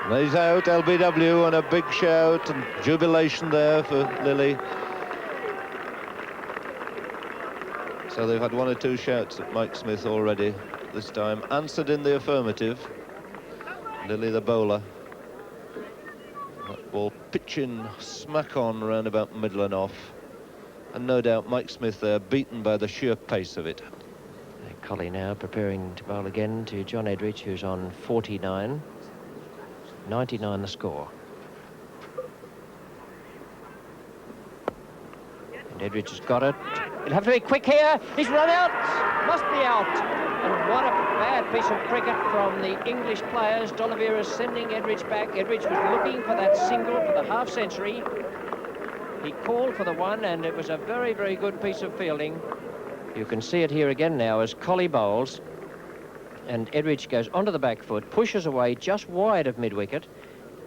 And he's out, LBW, and a big shout and jubilation there for Lilly. So they've had one or two shouts at Mike Smith already this time. Answered in the affirmative. Lilly, the bowler. That ball pitching smack on round about middle and off. And no doubt Mike Smith there, beaten by the sheer pace of it. Colley now preparing to bowl again to John Edridge, who's on 49. 99 the score. And Edridge has got it. He'll have to be quick here. He's run out. Must be out. And what a bad piece of cricket from the English players. D'Oliveira sending Edridge back. Edridge was looking for that single for the half century. He called for the one, and it was a very, very good piece of fielding. You can see it here again now as Colley bowls. And Edridge goes onto the back foot, pushes away just wide of mid-wicket.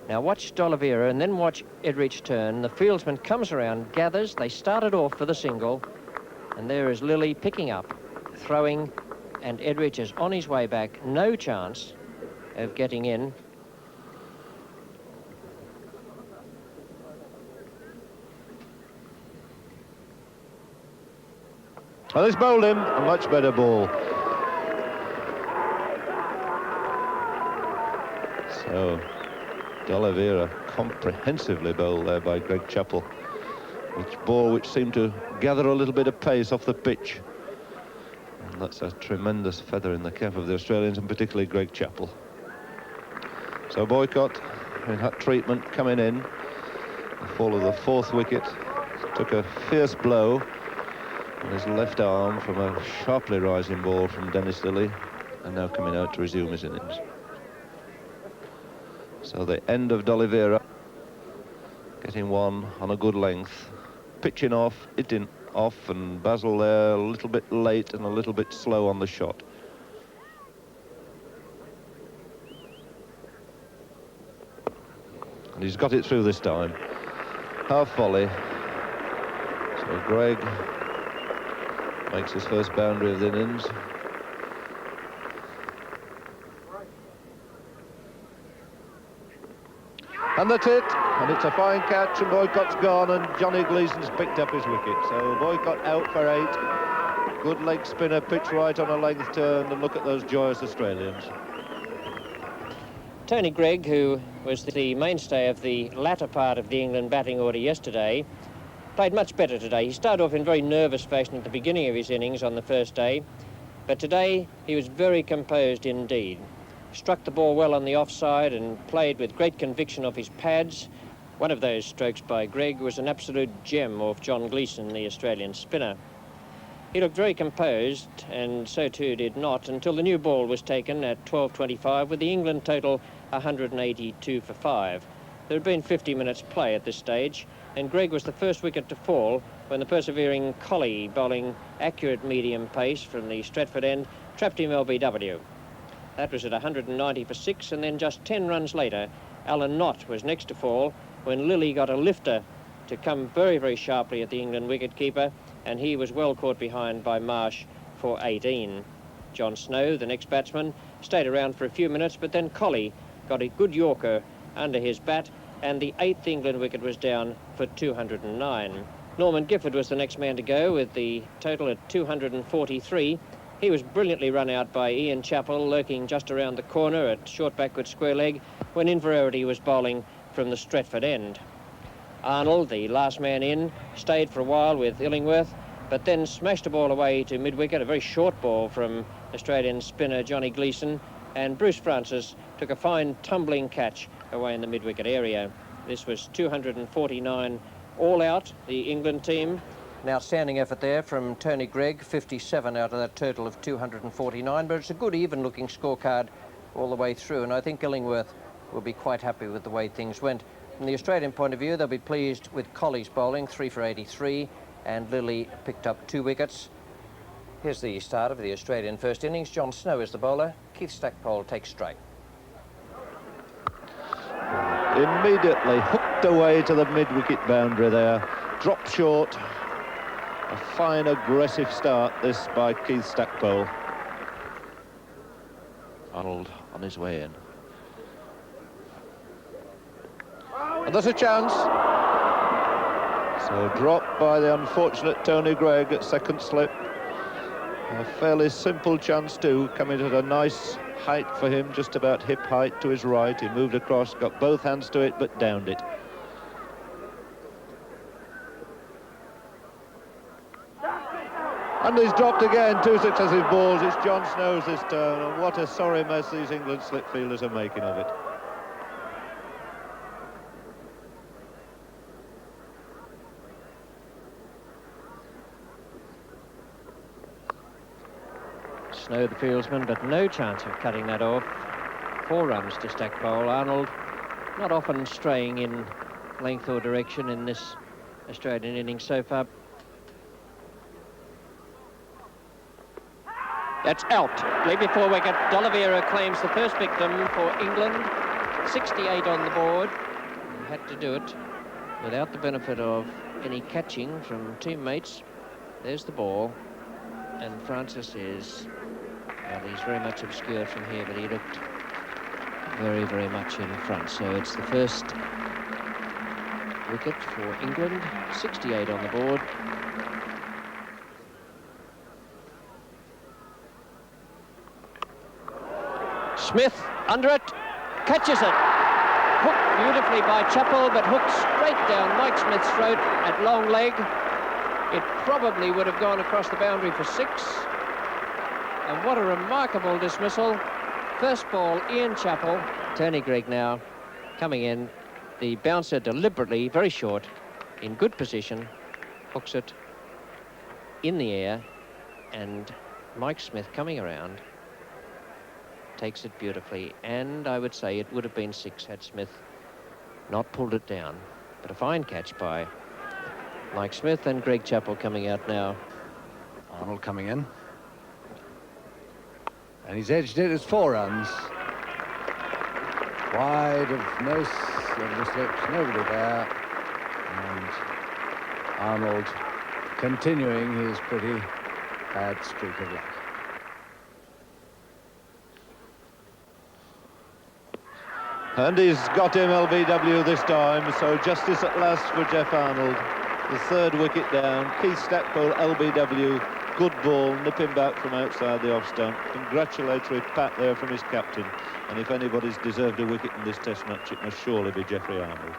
Now watch D'Oliveira and then watch Edridge turn. The fieldsman comes around, gathers. They started off for the single. And there is Lilly picking up, throwing, and Edridge is on his way back. No chance of getting in. Well, he's bowled him a much better ball. So, D'Oliveira comprehensively bowled there by Greg Chappell. Which seemed to gather a little bit of pace off the pitch. And that's a tremendous feather in the cap of the Australians, and particularly Greg Chappell. So Boycott, in that treatment, coming in. The fall of the fourth wicket. Took a fierce blow on his left arm from a sharply rising ball from Dennis Lilly, and now coming out to resume his innings. So the end of D'Oliveira, getting one on a good length, pitching off, hitting off, and Basil there a little bit late and a little bit slow on the shot. And he's got it through this time. Half volley. So Greg makes his first boundary of the innings. And that's it, and it's a fine catch, and Boycott's gone, and Johnny Gleeson's picked up his wicket. So Boycott out for 8. Good leg spinner, pitch right on a length turn, and look at those joyous Australians. Tony Greig, who was the mainstay of the latter part of the England batting order yesterday, played much better today. He started off in very nervous fashion at the beginning of his innings on the first day, but today he was very composed indeed. Struck the ball well on the offside and played with great conviction off his pads. One of those strokes by Greig was an absolute gem off John Gleeson, the Australian spinner. He looked very composed, and so too did Knott, until the new ball was taken at 12:25 with the England total 182 for 5. There had been 50 minutes play at this stage, and Greig was the first wicket to fall when the persevering Colley, bowling accurate medium pace from the Stratford end, trapped him LBW. That was at 190 for 6, and then just 10 runs later, Alan Knott was next to fall when Lilly got a lifter to come very, very sharply at the England wicketkeeper, and he was well caught behind by Marsh for 18. John Snow, the next batsman, stayed around for a few minutes, but then Colley got a good Yorker under his bat, and the 8th England wicket was down for 209. Norman Gifford was the next man to go with the total at 243. He was brilliantly run out by Ian Chappell, lurking just around the corner at short backward square leg, when Inverarity was bowling from the Stratford end. Arnold, the last man in, stayed for a while with Illingworth, but then smashed a ball away to mid-wicket, a very short ball from Australian spinner Johnny Gleeson, and Bruce Francis took a fine tumbling catch away in the mid-wicket area. This was 249 all out, the England team. An outstanding effort there from Tony Greig, 57 out of that total of 249, but it's a good even-looking scorecard all the way through, and I think Illingworth will be quite happy with the way things went. From the Australian point of view, they'll be pleased with Colley's bowling, 3 for 83, and Lilly picked up 2 wickets. Here's the start of the Australian first innings. John Snow is the bowler. Keith Stackpole takes strike. Immediately hooked away to the mid-wicket boundary there. Dropped short. A fine, aggressive start, this by Keith Stackpole. Arnold on his way in. And there's a chance. So dropped by the unfortunate Tony Greig at second slip. A fairly simple chance too, coming at a nice height for him, just about hip height to his right. He moved across, got both hands to it, but downed it. And he's dropped again, 2 successive balls. It's John Snow's this turn, and what a sorry mess these England slip fielders are making of it. Snow the fieldsman, but no chance of cutting that off. 4 runs to Stackpole. Arnold not often straying in length or direction in this Australian innings so far. That's out. Play before wicket. D'Oliveira claims the first victim for England. 68 on the board. He had to do it without the benefit of any catching from teammates. There's the ball. And Francis is, well, he's very much obscured from here, but he looked very, very much in front. So it's the first wicket for England. 68 on the board. Smith under it, catches it. Hooked beautifully by Chappell, but hooked straight down Mike Smith's throat at long leg. It probably would have gone across the boundary for 6. And what a remarkable dismissal. First ball, Ian Chappell. Tony Greig now coming in. The bouncer deliberately, very short, in good position, hooks it in the air, and Mike Smith coming around takes it beautifully, and I would say it would have been 6 had Smith not pulled it down. But a fine catch by Mike Smith, and Greg Chappell coming out now. Arnold coming in. And he's edged it as 4 runs. Wide of the slips, nobody there. And Arnold continuing his pretty bad streak of luck. And he's got him LBW this time, so justice at last for Jeff Arnold. The 3rd wicket down. Keith Stackpole, LBW, good ball, nipping back from outside the off stump. Congratulatory pat there from his captain. And if anybody's deserved a wicket in this test match, it must surely be Jeffrey Arnold.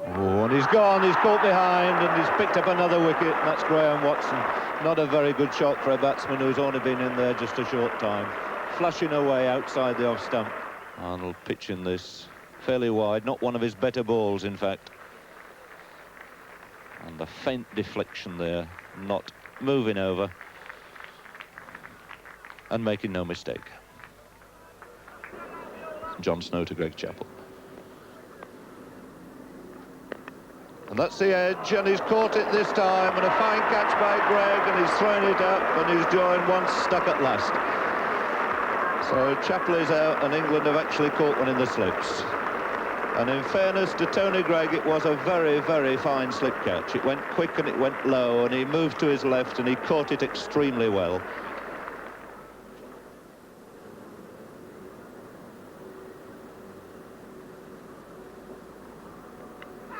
Oh, and he's gone, he's caught behind, and he's picked up another wicket. That's Graham Watson. Not a very good shot for a batsman who's only been in there just a short time. Flashing away outside the off stump. Arnold pitching this fairly wide, not one of his better balls, in fact. And the faint deflection there, not moving over and making no mistake. John Snow to Greg Chappell. And that's the edge, and he's caught it this time, and a fine catch by Greg, and he's thrown it up, and he's joined once, stuck at last. So Chappell is out, and England have actually caught one in the slips. And in fairness to Tony Greig, it was a very, very fine slip catch. It went quick and it went low, and he moved to his left, and he caught it extremely well.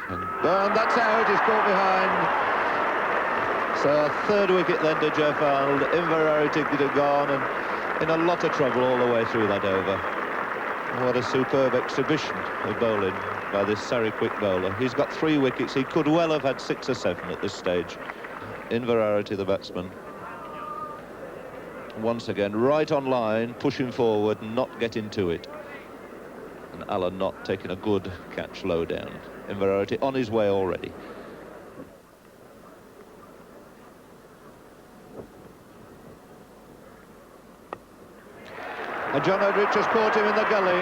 And that's out, he's caught behind. So a 3rd wicket then to Jeff Arnold. Inverarity could have gone, and in a lot of trouble all the way through that over. What a superb exhibition of bowling by this Surrey quick bowler. He's got 3 wickets. He could well have had 6 or 7 at this stage. Inverarity, the batsman. Once again, right on line, pushing forward, not getting to it. And Allen not taking a good catch low down. Inverarity on his way already. And John Edrich has caught him in the gully.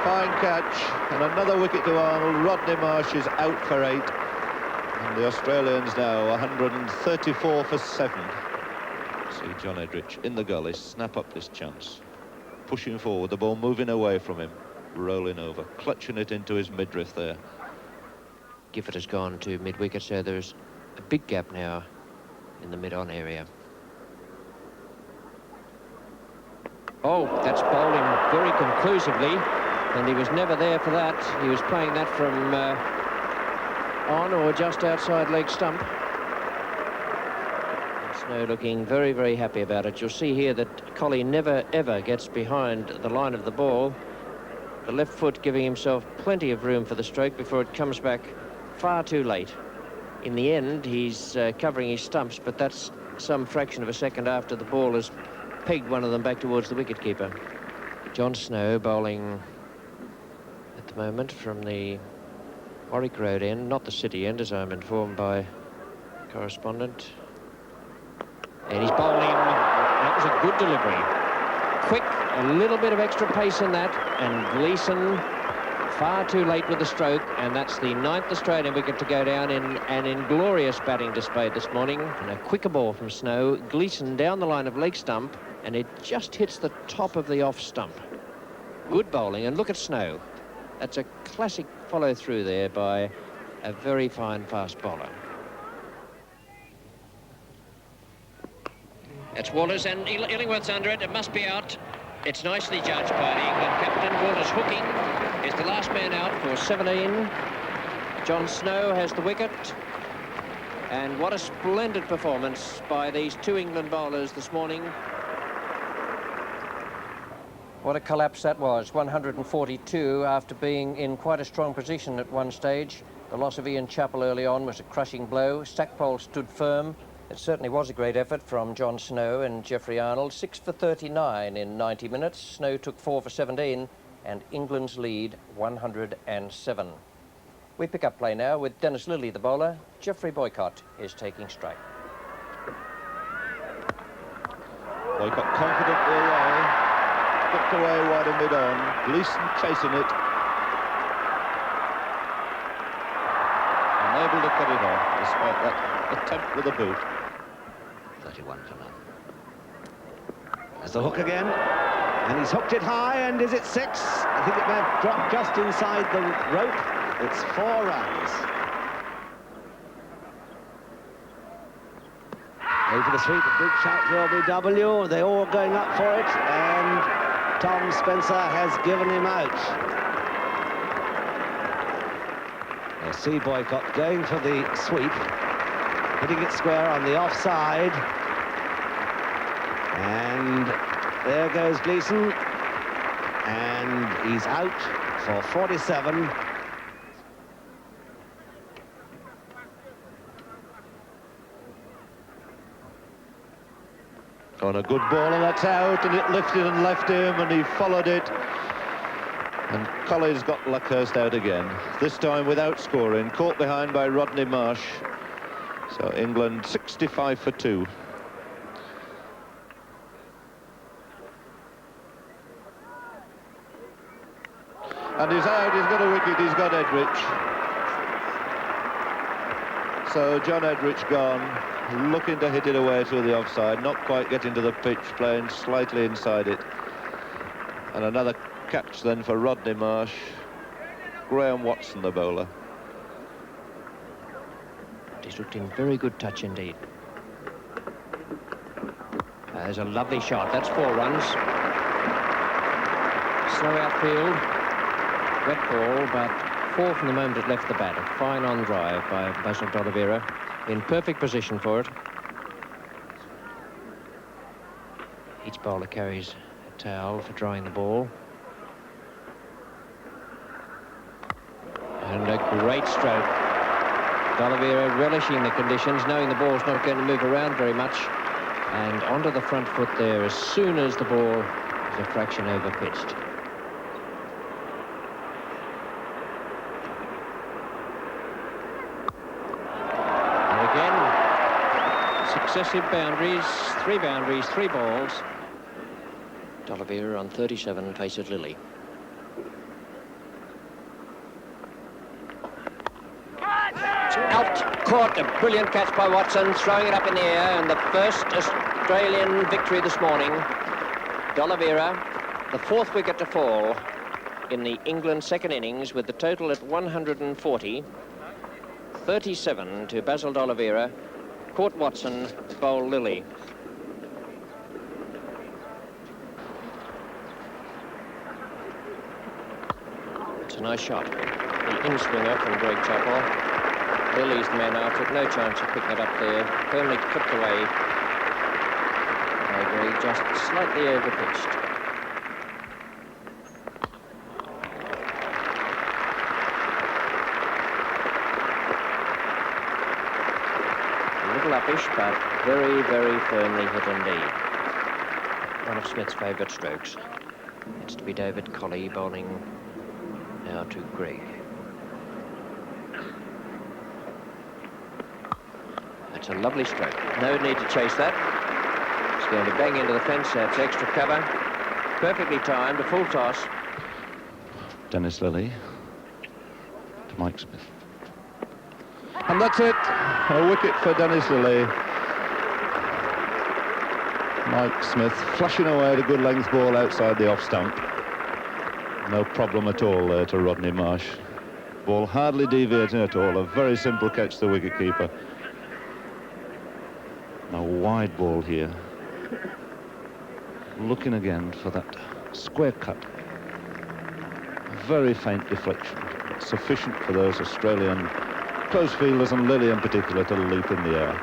Fine catch. And another wicket to Arnold. Rodney Marsh is out for 8. And the Australians now 134 for 7. See John Edrich in the gully, snap up this chance. Pushing forward, the ball moving away from him. Rolling over, clutching it into his midriff there. Gifford has gone to mid-wicket, so there's a big gap now in the mid-on area. Oh, that's bowling very conclusively. And he was never there for that. He was playing that from on or just outside leg stump. And Snow looking very, very happy about it. You'll see here that Collie never, ever gets behind the line of the ball. The left foot giving himself plenty of room for the stroke before it comes back far too late. In the end, he's covering his stumps, but that's some fraction of a second after the ball has pegged one of them back towards the wicketkeeper. John Snow bowling at the moment from the Warwick Road end, not the City end, as I'm informed by correspondent. And he's bowling. That was a good delivery. Quick, a little bit of extra pace in that, and Gleeson far too late with the stroke, and that's the 9th Australian wicket to go down in an inglorious batting display this morning. And a quicker ball from Snow. Gleeson down the line of leg stump, and it just hits the top of the off stump. Good bowling, and look at Snow. That's a classic follow-through there by a very fine fast bowler. That's Walters, and Illingworth's under it. It must be out. It's nicely judged by the England captain. Walters hooking is the last man out for 17. John Snow has the wicket. And what a splendid performance by these two England bowlers this morning. What a collapse that was, 142 after being in quite a strong position at one stage. The loss of Ian Chappell early on was a crushing blow. Stackpole stood firm. It certainly was a great effort from John Snow and Geoffrey Arnold. 6 for 39 in 90 minutes. Snow took 4 for 17, and England's lead 107. We pick up play now with Dennis Lillee, the bowler. Geoffrey Boycott is taking strike. Boycott confidently away. Flipped away wide and mid-on. Gleeson chasing it. Unable to cut it off despite that attempt with a boot. 31 for none. There's the hook again. And he's hooked it high, and is it 6? I think it may have dropped just inside the rope. It's 4 runs. Over the sweep, a big shout for LBW. They're all going up for it, and Tom Spencer has given him out. I see Boycott going for the sweep, hitting it square on the offside. And there goes Gleeson, and he's out for 47. On a good ball, and that's out, and it lifted and left him, and he followed it. And Colley's got Luckhurst out again, this time without scoring, caught behind by Rodney Marsh. So England 65 for 2. And he's out, he's got a wicket, he's got Edrich. So John Edrich gone, looking to hit it away to the offside, not quite getting to the pitch, playing slightly inside it. And another catch then for Rodney Marsh. Graham Watson, the bowler. He's looked in very good touch indeed. There's a lovely shot. That's 4 runs. Slow outfield. Wet ball, but 4 from the moment it left the bat. A fine on drive by Basil D'Oliveira. In perfect position for it. Each bowler carries a towel for drying the ball. And a great stroke. D'Oliveira relishing the conditions, knowing the ball's not going to move around very much. And onto the front foot there as soon as the ball is a fraction over pitched. And again, successive boundaries, 3 boundaries, 3 balls. D'Oliveira on 37 faces Lillee. Out, caught, a brilliant catch by Watson, throwing it up in the air, and the first Australian victory this morning. D'Oliveira, the 4th wicket to fall in the England second innings, with the total at 140. 37 to Basil D'Oliveira, caught Watson, bowled Lillee. a nice shot. The in-swinger from Greg Chappell. Lilly's the man now took no chance of picking it up there. Firmly clipped away by Greg, just slightly overpitched. A little uppish, but very, very firmly hit indeed. One of Smith's favourite strokes. It's to be David Colley bowling now to Greg. That's a lovely stroke. No need to chase that. It's going to bang into the fence. That's extra cover. Perfectly timed, a full toss. Dennis Lillee to Mike Smith. And that's it. A wicket for Dennis Lillee. Mike Smith flashing away at a good length ball outside the off stump. No problem at all there to Rodney Marsh. Ball hardly deviating at all. A very simple catch to the wicketkeeper. A wide ball here. Looking again for that square cut. A very faint deflection. Sufficient for those Australian close fielders, and Lillee in particular, to leap in the air.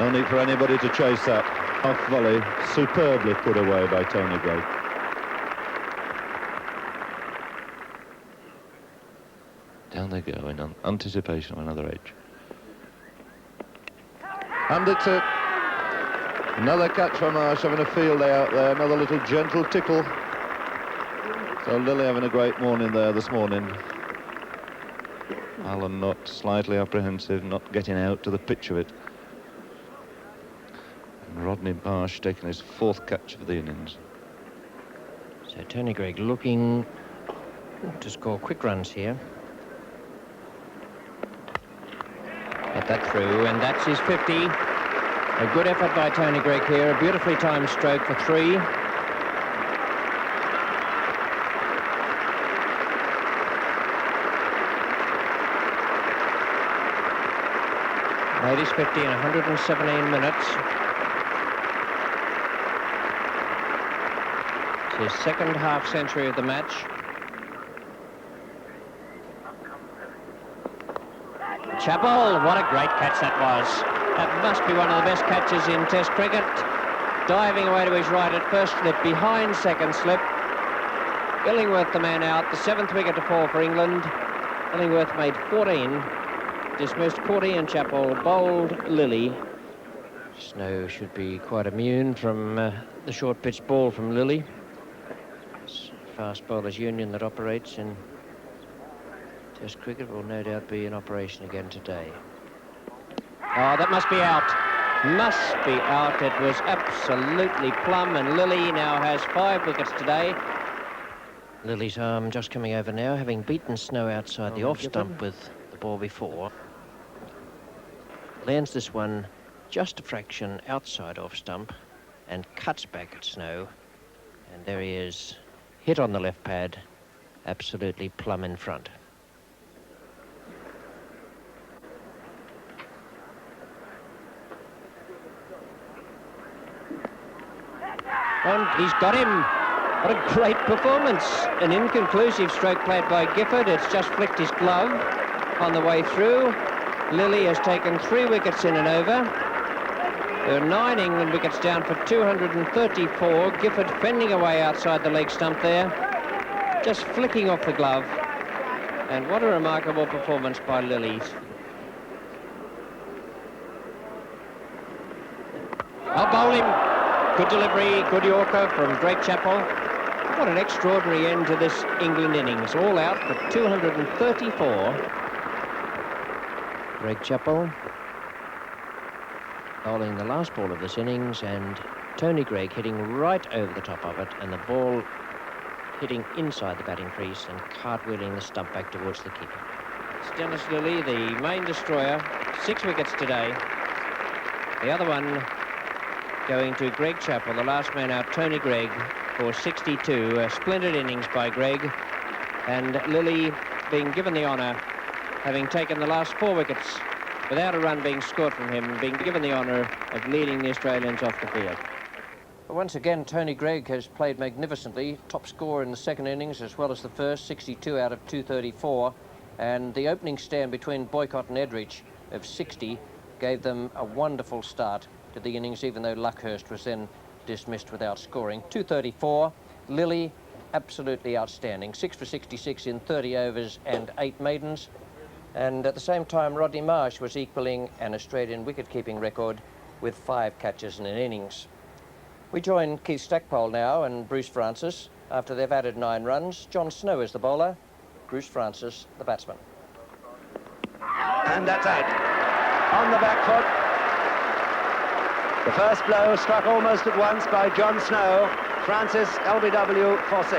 No need for anybody to chase that. Off volley, superbly put away by Tony Greig. Down they go in anticipation of another edge. And it's it. Another catch from Marsh, having a field day out there. Another little gentle tickle. So Lillee having a great morning there this morning. Alan not slightly apprehensive, not getting out to the pitch of it. And Rodney Marsh taking his fourth catch of the innings. So Tony Greig looking to score quick runs here. Get that through, and that's his 50. A good effort by Tony Greig here. A beautifully timed stroke for 3. Made his 50 in 117 minutes. It's his second half century of the match. Chappell, what a great catch that was. That must be one of the best catches in Test cricket. Diving away to his right at first slip, behind second slip. Illingworth the man out, the 7th wicket to fall for England. Illingworth made 14. Dismissed Cordy and Chappell, bowled Lillee. Snow should be quite immune from the short pitch ball from Lillee. It's fast bowlers union that operates in Test cricket will no doubt be in operation again today. Oh, that must be out. Must be out. It was absolutely plumb, and Lillee now has 5 wickets today. Lillee's arm just coming over now, having beaten Snow outside the off stump with the ball before. Lands this one just a fraction outside off stump and cuts back at Snow. And there he is, hit on the left pad, absolutely plumb in front. And he's got him. What a great performance. An inconclusive stroke played by Gifford. It's just flicked his glove on the way through. Lillee has taken 3 wickets in and over. There are 9 England wickets down for 234. Gifford fending away outside the leg stump there. Just flicking off the glove. And what a remarkable performance by Lillee. I'll bowl him. Good delivery, good Yorker from Greg Chappell. What an extraordinary end to this England innings. All out for 234. Greg Chappell bowling the last ball of this innings, and Tony Greig hitting right over the top of it, and the ball hitting inside the batting crease and cartwheeling the stump back towards the keeper. It's Dennis Lillee, the main destroyer. 6 wickets today. The other one going to Greg Chappell, the last man out, Tony Greig, for 62. A splendid innings by Greig, and Lillee being given the honour, having taken the last 4 wickets without a run being scored from him and being given the honour of leading the Australians off the field. Once again, Tony Greig has played magnificently. Top scorer in the second innings as well as the first, 62 out of 234. And the opening stand between Boycott and Edrich of 60 gave them a wonderful start to the innings, even though Luckhurst was then dismissed without scoring. 234, Lilly, absolutely outstanding. 6 for 66 in 30 overs and 8 maidens. And at the same time, Rodney Marsh was equalling an Australian wicket-keeping record with 5 catches in an innings. We join Keith Stackpole now and Bruce Francis after they've added 9 runs. John Snow is the bowler, Bruce Francis the batsman. And that's out. On the back foot. The first blow struck almost at once by John Snow. Francis, LBW for 6.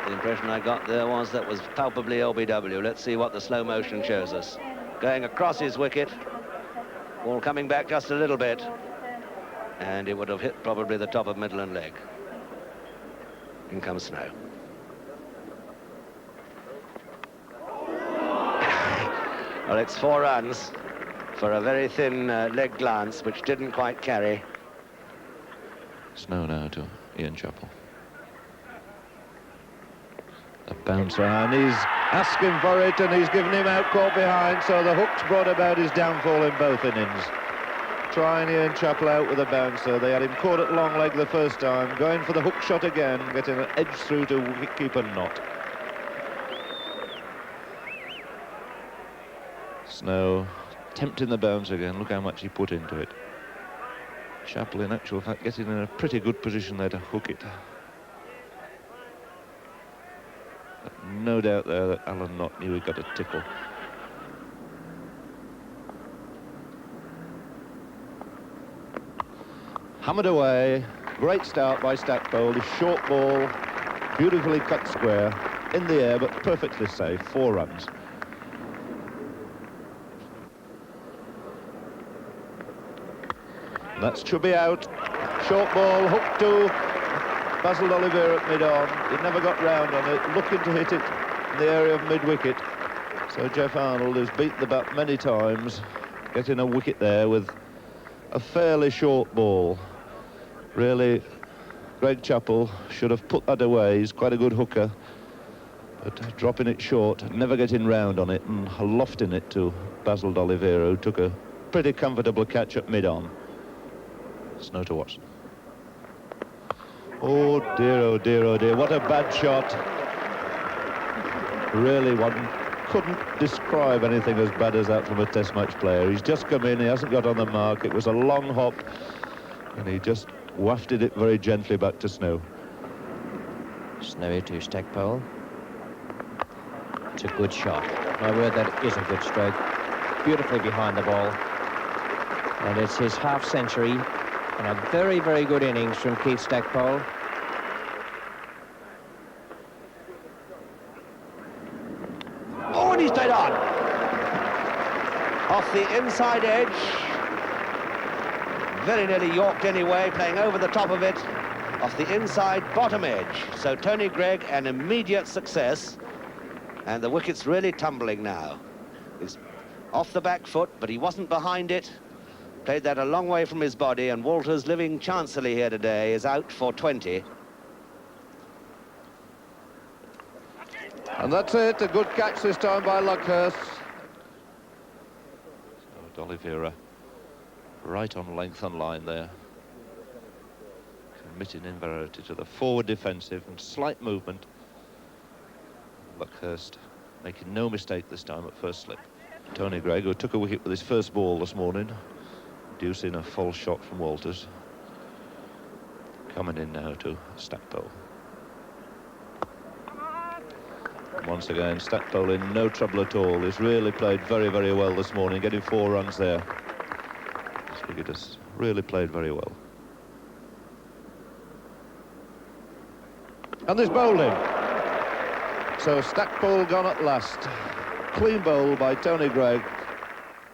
The impression I got there was that was palpably LBW. Let's see what the slow motion shows us. Going across his wicket. Ball coming back just a little bit. And it would have hit probably the top of middle and leg. In comes Snow. Well, it's 4 runs for a very thin leg glance, which didn't quite carry. Snow now to Ian Chappell. The bouncer, and he's asking for it, and he's given him out caught behind, so the hook's brought about his downfall in both innings. Trying Ian Chappell out with a bouncer. They had him caught at long leg the first time, going for the hook shot again, getting an edge through to wicketkeeper Knott. Snow tempting the bounce again. Look how much he put into it. Chappell, in actual fact, getting in a pretty good position there to hook it. But no doubt there that Alan Knott knew he got a tickle. Hammered away. Great start by Stackpole. The short ball, beautifully cut square, in the air, but perfectly safe. 4 runs. That's Chubby out. Short ball, hooked to Basil D'Oliveira at mid-on. He never got round on it, looking to hit it in the area of mid-wicket. So Jeff Arnold has beat the bat many times, getting a wicket there with a fairly short ball. Really, Greg Chappell should have put that away. He's quite a good hooker, but dropping it short, never getting round on it, and lofting it to Basil D'Oliveira, who took a pretty comfortable catch at mid-on. Snow to Watson. Oh dear, oh dear, oh dear, what a bad shot. Really, one couldn't describe anything as bad as that from a test match player. He's just come in, he hasn't got on the mark, it was a long hop, and he just wafted it very gently back to Snow. Snowy to Stackpole. It's a good shot. My word, that is a good stroke. Beautifully behind the ball. And it's his half-century and a very, very good innings from Keith Stackpole. Oh, and he's dead on. Off the inside edge. Very nearly yorked anyway, playing over the top of it. Off the inside bottom edge. So Tony Greig, an immediate success. And the wicket's really tumbling now. It's off the back foot, but he wasn't behind it. Played that a long way from his body, and Walters, living chancery here today, is out for 20. And that's it, a good catch this time by Luckhurst. So D'Oliveira right on length and line there. Committing invariably to the forward defensive and slight movement. Luckhurst making no mistake this time at first slip. Tony Greig, who took a wicket with his first ball this morning, inducing a false shot from Walters. Coming in now to Stackpole. Once again, Stackpole in no trouble at all. He's really played very, very well this morning, getting 4 runs there. This wicket has really played very well. And there's bowling. So Stackpole gone at last. Clean bowl by Tony Greig.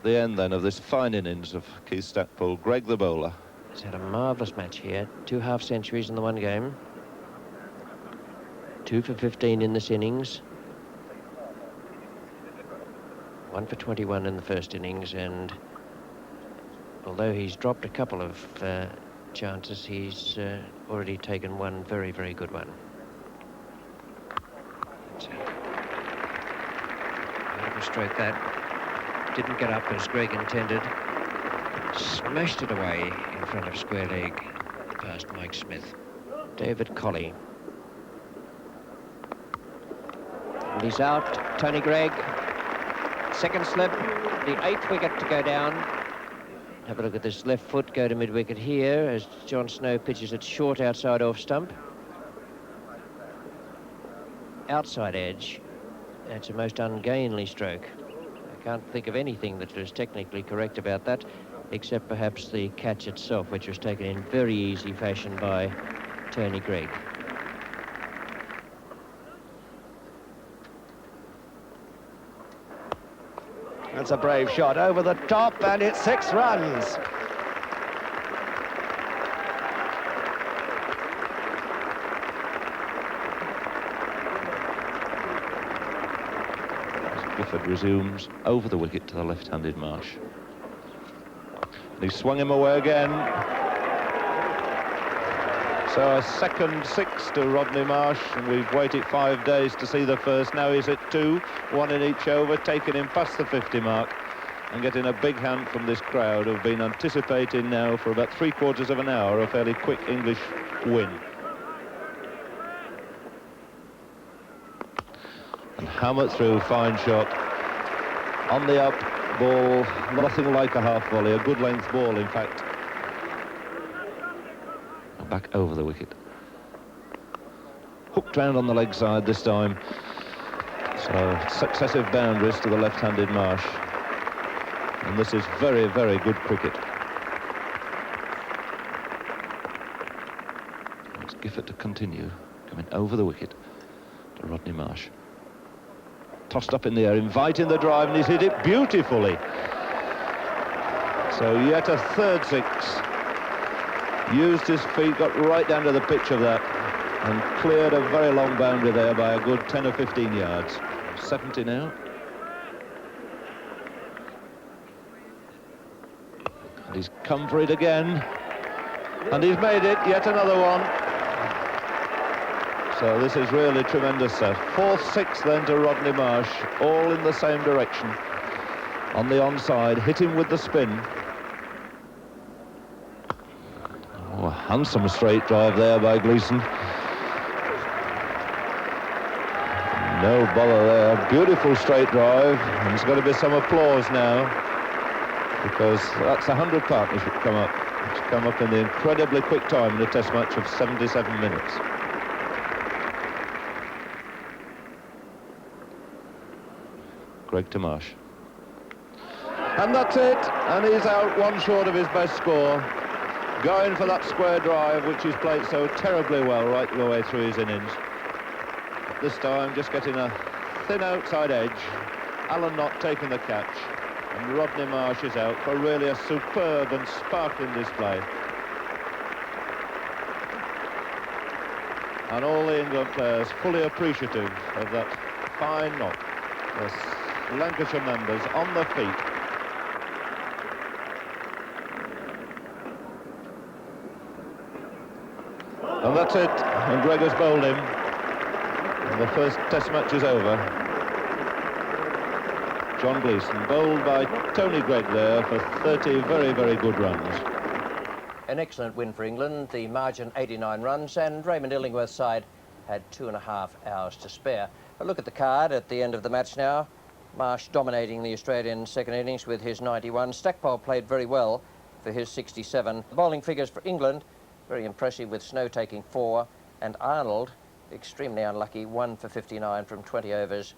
The end then of this fine innings of Keith Stackpole. Greig the bowler. He's had a marvellous match here. 2 half-centuries in the one game. 2 for 15 in this innings. 1 for 21 in the first innings, and although he's dropped a couple of chances, he's already taken one very, very good one. Beautiful stroke that. Didn't get up as Greg intended. Smashed it away in front of square leg past Mike Smith. David Colley. And he's out. Tony Greig. Second slip. The 8th wicket to go down. Have a look at this left foot go to mid-wicket here as John Snow pitches it short outside off stump. Outside edge. That's a most ungainly stroke. I can't think of anything that was technically correct about that, except perhaps the catch itself, which was taken in very easy fashion by Tony Greig. That's a brave shot over the top, and it's 6 runs. Gifford resumes over the wicket to the left-handed Marsh. And he swung him away again. So a second 6 to Rodney Marsh, and we've waited 5 days to see the first. Now he's at 2, 1 in each over, taking him past the 50 mark and getting a big hand from this crowd who've been anticipating now for about 3/4 of an hour a fairly quick English win. And hammered through, fine shot. On the up, ball, nothing like a half volley, a good length ball in fact. Back over the wicket. Hooked round on the leg side this time. So successive boundaries to the left-handed Marsh. And this is very, very good cricket. It's Gifford to continue, coming over the wicket to Rodney Marsh. Tossed up in the air, inviting the drive, and he's hit it beautifully. So yet a third 6. Used his feet, got right down to the pitch of that, and cleared a very long boundary there by a good 10 or 15 yards. 70 now. And he's come for it again. And he's made it, yet another one. So this is really tremendous stuff. 4th 6 then to Rodney Marsh, all in the same direction. On the onside, hit him with the spin. Oh, a handsome straight drive there by Gleeson. No bother there. Beautiful straight drive. And there's got to be some applause now, because that's 100 partnership come up. It's come up in the incredibly quick time in a test match of 77 minutes. Greg to Marsh. And that's it. And he's out 1 short of his best score. Going for that square drive, which he's played so terribly well right the way through his innings. This time just getting a thin outside edge. Alan Knott taking the catch. And Rodney Marsh is out for really a superb and sparkling display. And all the England players fully appreciative of that fine knock. The Lancashire members on their feet. And that's it, and Greg has bowled him. And the first test match is over. John Gleeson, bowled by Tony Greig there for 30 very, very good runs. An excellent win for England, the margin 89 runs, and Raymond Illingworth's side had 2.5 hours to spare. A look at the card at the end of the match now. Marsh dominating the Australian second innings with his 91. Stackpole played very well for his 67. Bowling figures for England, very impressive, with Snow taking 4 and Arnold, extremely unlucky, 1 for 59 from 20 overs.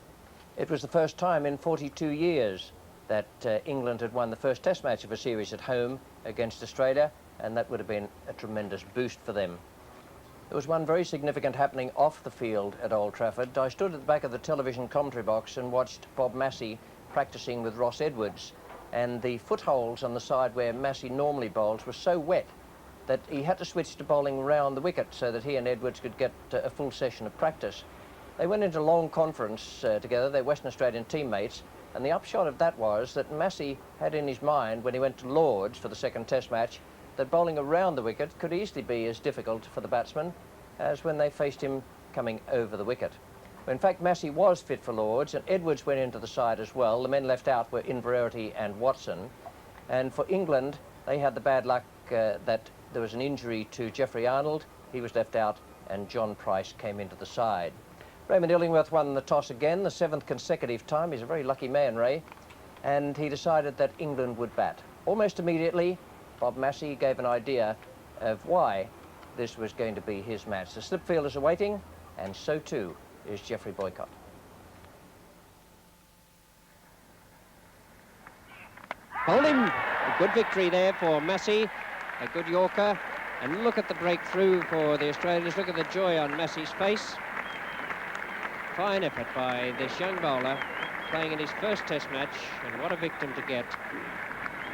It was the first time in 42 years that England had won the first test match of a series at home against Australia, and that would have been a tremendous boost for them. There was one very significant happening off the field at Old Trafford. I stood at the back of the television commentary box and watched Bob Massey practicing with Ross Edwards, and the footholds on the side where Massey normally bowls were so wet that he had to switch to bowling round the wicket so that he and Edwards could get a full session of practice. They went into long conference together, they're Western Australian teammates, and the upshot of that was that Massey had in his mind, when he went to Lords for the second test match, that bowling around the wicket could easily be as difficult for the batsman as when they faced him coming over the wicket. In fact, Massey was fit for Lords, and Edwards went into the side as well. The men left out were Inverarity and Watson. And for England, they had the bad luck that there was an injury to Geoffrey Arnold. He was left out, and John Price came into the side. Raymond Illingworth won the toss again, the 7th consecutive time. He's a very lucky man, Ray. And he decided that England would bat. Almost immediately, Bob Massey gave an idea of why this was going to be his match. The slip fielders are waiting, and so too is Geoffrey Boycott. Hold him! A good victory there for Massey, a good Yorker. And look at the breakthrough for the Australians. Look at the joy on Massey's face. Fine effort by this young bowler, playing in his first test match, and what a victim to get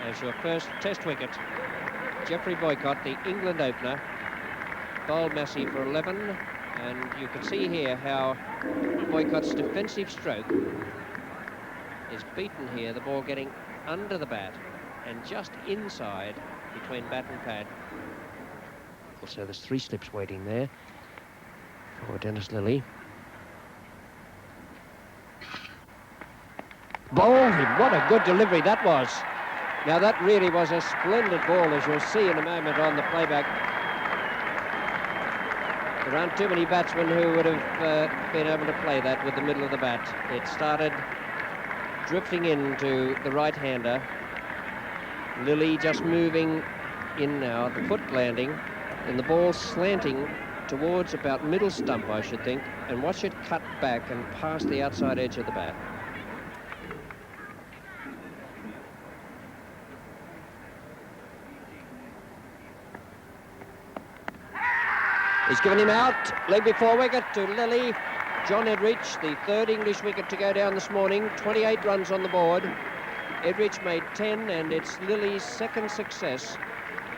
as your first test wicket. Geoffrey Boycott, the England opener, bowled Massey for 11. And you can see here how Boycott's defensive stroke is beaten here, the ball getting under the bat and just inside between bat and pad. Also, there's 3 slips waiting there for Dennis Lillee. Bowled him, what a good delivery that was. Now that really was a splendid ball, as you'll see in a moment on the playback. There aren't too many batsmen who would have been able to play that with the middle of the bat. It started drifting into the right-hander. Lillee just moving in now, the foot landing, and the ball slanting towards about middle stump, I should think, and watch it cut back and past the outside edge of the bat. He's given him out, leg before wicket to Lillee. John Edridge, the 3rd English wicket to go down this morning, 28 runs on the board. Edridge made 10, and it's Lillee's 2nd success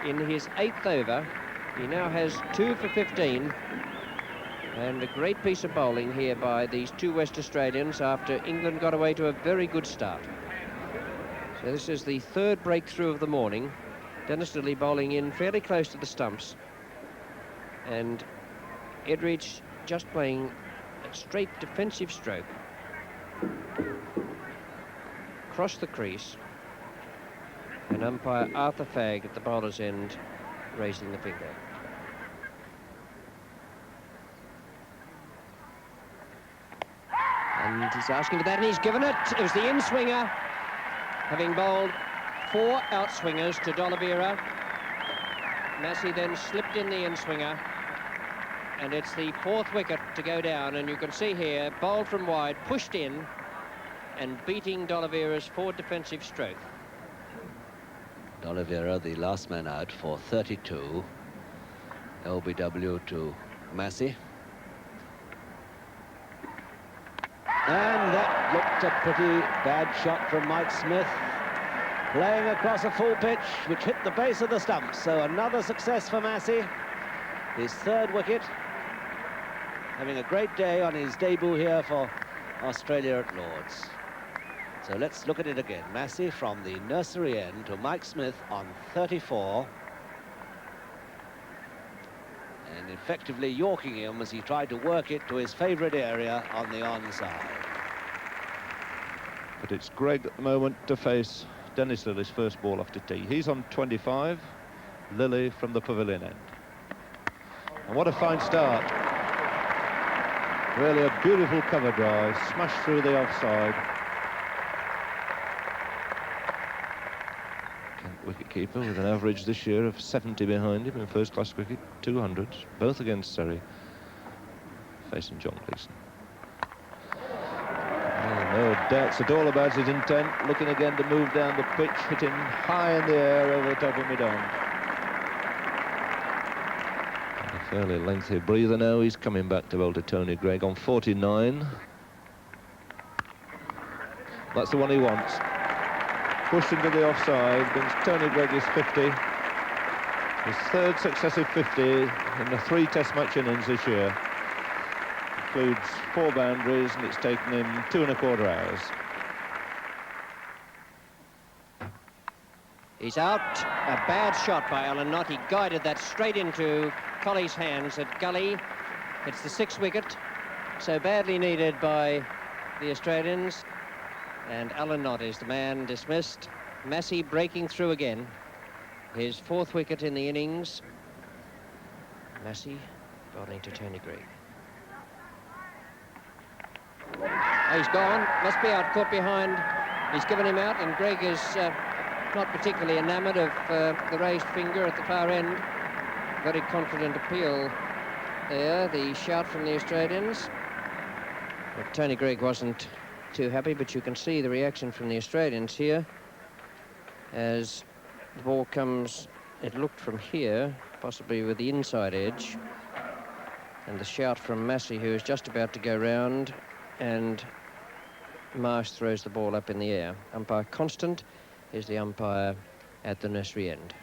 in his 8th over. He now has 2 for 15, and a great piece of bowling here by these 2 West Australians after England got away to a very good start. So this is the 3rd breakthrough of the morning. Dennis Lillee bowling in fairly close to the stumps, and Edridge just playing a straight defensive stroke across the crease, and umpire Arthur Fagg at the bowler's end raising the finger. And he's asking for that, and he's given it. It was the in-swinger, having bowled 4 outswingers to D'Oliveira. Massey then slipped in the in-swinger, and it's the 4th wicket to go down, and you can see here, bowled from wide, pushed in, and beating D'Oliveira's forward defensive stroke. D'Oliveira, the last man out for 32. LBW to Massey. And that looked a pretty bad shot from Mike Smith, playing across a full pitch, which hit the base of the stump. So another success for Massey, his 3rd wicket, having a great day on his debut here for Australia at Lords. So let's look at it again. Massey from the nursery end to Mike Smith on 34. And effectively yorking him as he tried to work it to his favourite area on the onside. But it's Greg at the moment to face Dennis Lillee's first ball after tee. He's on 25, Lillee from the pavilion end. And what a fine start. Really a beautiful cover drive, smashed through the offside. Wicket-keeper with an average this year of 70 behind him in first-class cricket, 200, both against Surrey, facing John Gleeson. No doubts at all about his intent, looking again to move down the pitch, hitting high in the air over the top of mid-on. A fairly lengthy breather now. He's coming back to bowl to Tony Greig on 49. That's the one he wants. Pushed into the offside, brings Tony Greig his 50. His 3rd successive 50 in the 3 test match innings this year. includes 4 boundaries, and it's taken him 2¼ hours. He's out. A bad shot by Alan Knott. He guided that straight into Colley's hands at Gully. It's the 6th wicket, so badly needed by the Australians. And Alan Knott is the man dismissed. Massey breaking through again. His 4th wicket in the innings. Massey bowling to Tony Greig. He's gone. Must be out, caught behind. He's given him out, and Greig is not particularly enamoured of the raised finger at the far end. Very confident appeal there, the shout from the Australians. But Tony Greig wasn't too happy, but you can see the reaction from the Australians here as the ball comes. It looked from here, possibly with the inside edge, and the shout from Massey, who is just about to go round, and Marsh throws the ball up in the air. Umpire Constant is the umpire at the nursery end.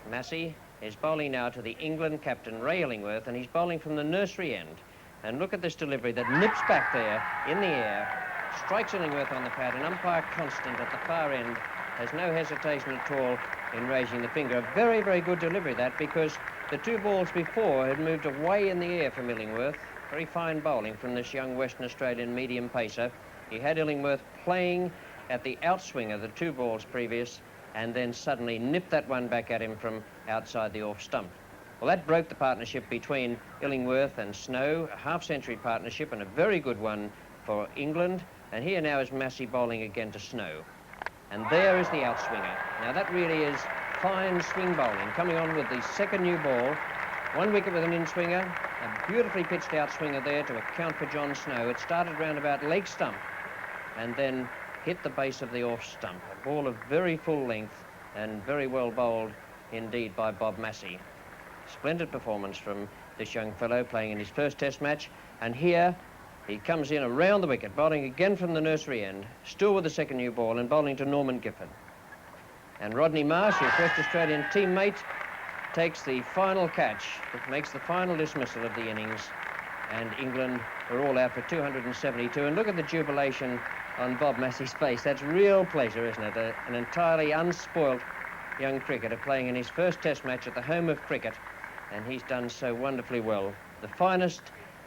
Massey is bowling now to the England captain, Ray Illingworth, and he's bowling from the nursery end. And look at this delivery that nips back there in the air, strikes Illingworth on the pad, and umpire Constant at the far end has no hesitation at all in raising the finger. A very, very good delivery, that, because the 2 balls before had moved away in the air from Illingworth. Very fine bowling from this young Western Australian medium pacer. He had Illingworth playing at the outswing of the 2 balls previous, and then suddenly nipped that one back at him from outside the off stump. Well, that broke the partnership between Illingworth and Snow, a half-century partnership and a very good one for England. And here now is Massey bowling again to Snow. And there is the outswinger. Now that really is fine swing bowling, coming on with the 2nd new ball. 1 wicket with an in-swinger, a beautifully pitched outswinger there to account for John Snow. It started round about leg stump and then hit the base of the off stump. A ball of very full length and very well bowled indeed by Bob Massey. Splendid performance from this young fellow playing in his first Test match. And here he comes in around the wicket, bowling again from the nursery end, still with the 2nd new ball, and bowling to Norman Gifford. And Rodney Marsh, his West Australian teammate, takes the final catch that makes the final dismissal of the innings. And England are all out for 272. And look at the jubilation on Bob Massey's face. That's real pleasure, isn't it? An entirely unspoilt young cricketer playing in his first Test match at the home of cricket, and he's done so wonderfully well. The finest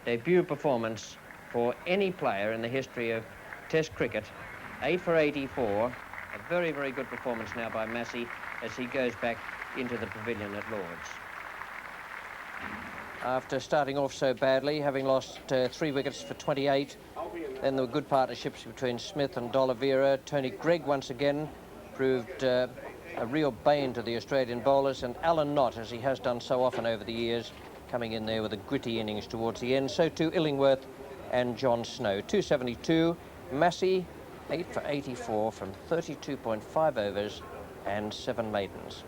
debut performance for any player in the history of Test cricket. 8 for 84. A very, very good performance now by Massey as he goes back into the pavilion at Lord's. After starting off so badly, having lost 3 wickets for 28, then there were good partnerships between Smith and D'Oliveira. Tony Greig once again proved a real bane to the Australian bowlers, and Alan Knott, as he has done so often over the years, coming in there with a gritty innings towards the end. So too Illingworth and John Snow. 272. Massey 8 for 84 from 32.5 overs and 7 maidens.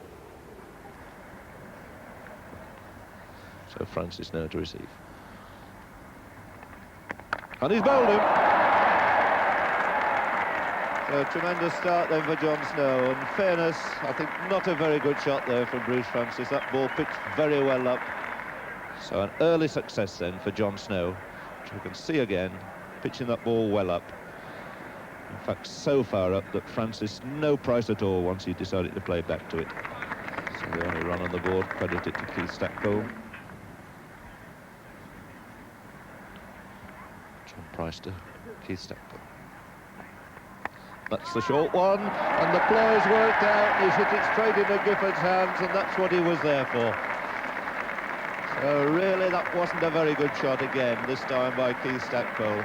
So Francis now to receive. And he's bowled him. So a tremendous start then for John Snow. In fairness, I think not a very good shot there from Bruce Francis. That ball pitched very well up. So an early success then for John Snow, which we can see again, pitching that ball well up. In fact, so far up that Francis no price at all once he decided to play back to it. So the only run on the board, credit it to Keith Stackpole. John Price to Keith Stackpole. That's the short one, and the play's worked out. He's hit it straight into Gifford's hands, and that's what he was there for. So really, that wasn't a very good shot again, this time by Keith Stackpole.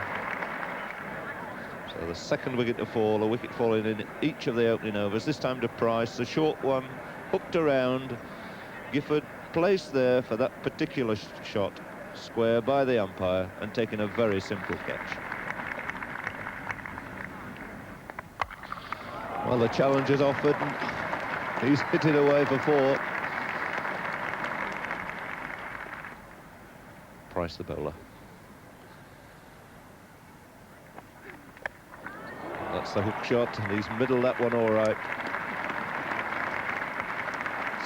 So the 2nd wicket to fall, a wicket falling in each of the opening overs, this time to Price. The short one, hooked around. Gifford placed there for that particular shot, square by the umpire, and taking a very simple catch. Well, the challenge is offered, and he's hit it away for 4. Price the bowler. That's the hook shot, and he's middled that one all right.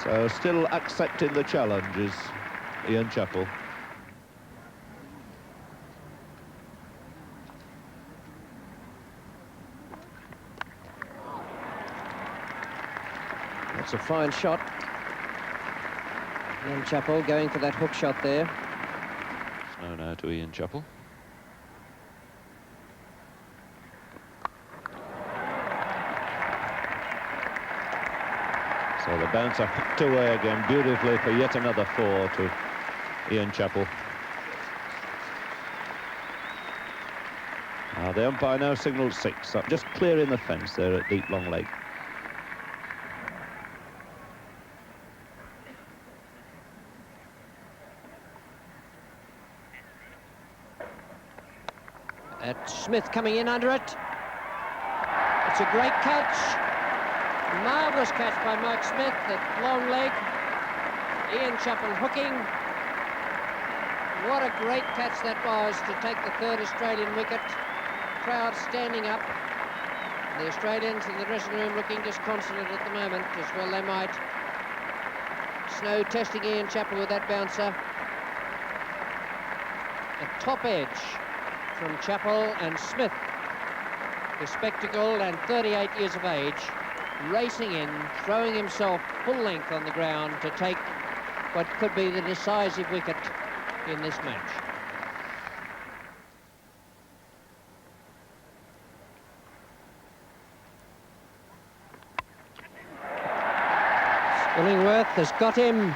So still accepting the challenge is Ian Chappell. That's a fine shot. Ian Chappell going for that hook shot there. Snow now to Ian Chappell. So the bouncer hooked away again beautifully for yet another 4 to Ian Chappell. The umpire now signalled 6, up just clearing the fence there at deep long leg. Smith coming in under it. It's a great catch. Marvellous catch by Mike Smith at long leg. Ian Chappell hooking. What a great catch that was to take the 3rd Australian wicket. Crowd standing up. The Australians in the dressing room looking disconsolate at the moment, as well they might. Snow testing Ian Chappell with that bouncer. A top edge from Chappell, and Smith, bespectacled and 38 years of age, racing in, throwing himself full length on the ground to take what could be the decisive wicket in this match. Illingworth has got him,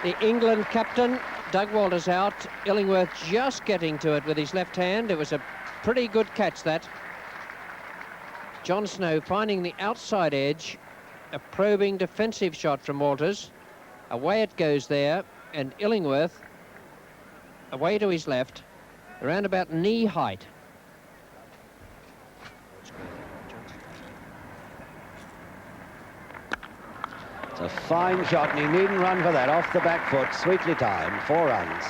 the England captain. Doug Walters out, Illingworth just getting to it with his left hand. It was a pretty good catch, that. John Snow finding the outside edge, a probing defensive shot from Walters. Away it goes there, and Illingworth, away to his left, around about knee height. It's a fine shot, and he needn't run for that. Off the back foot, sweetly timed, 4 runs.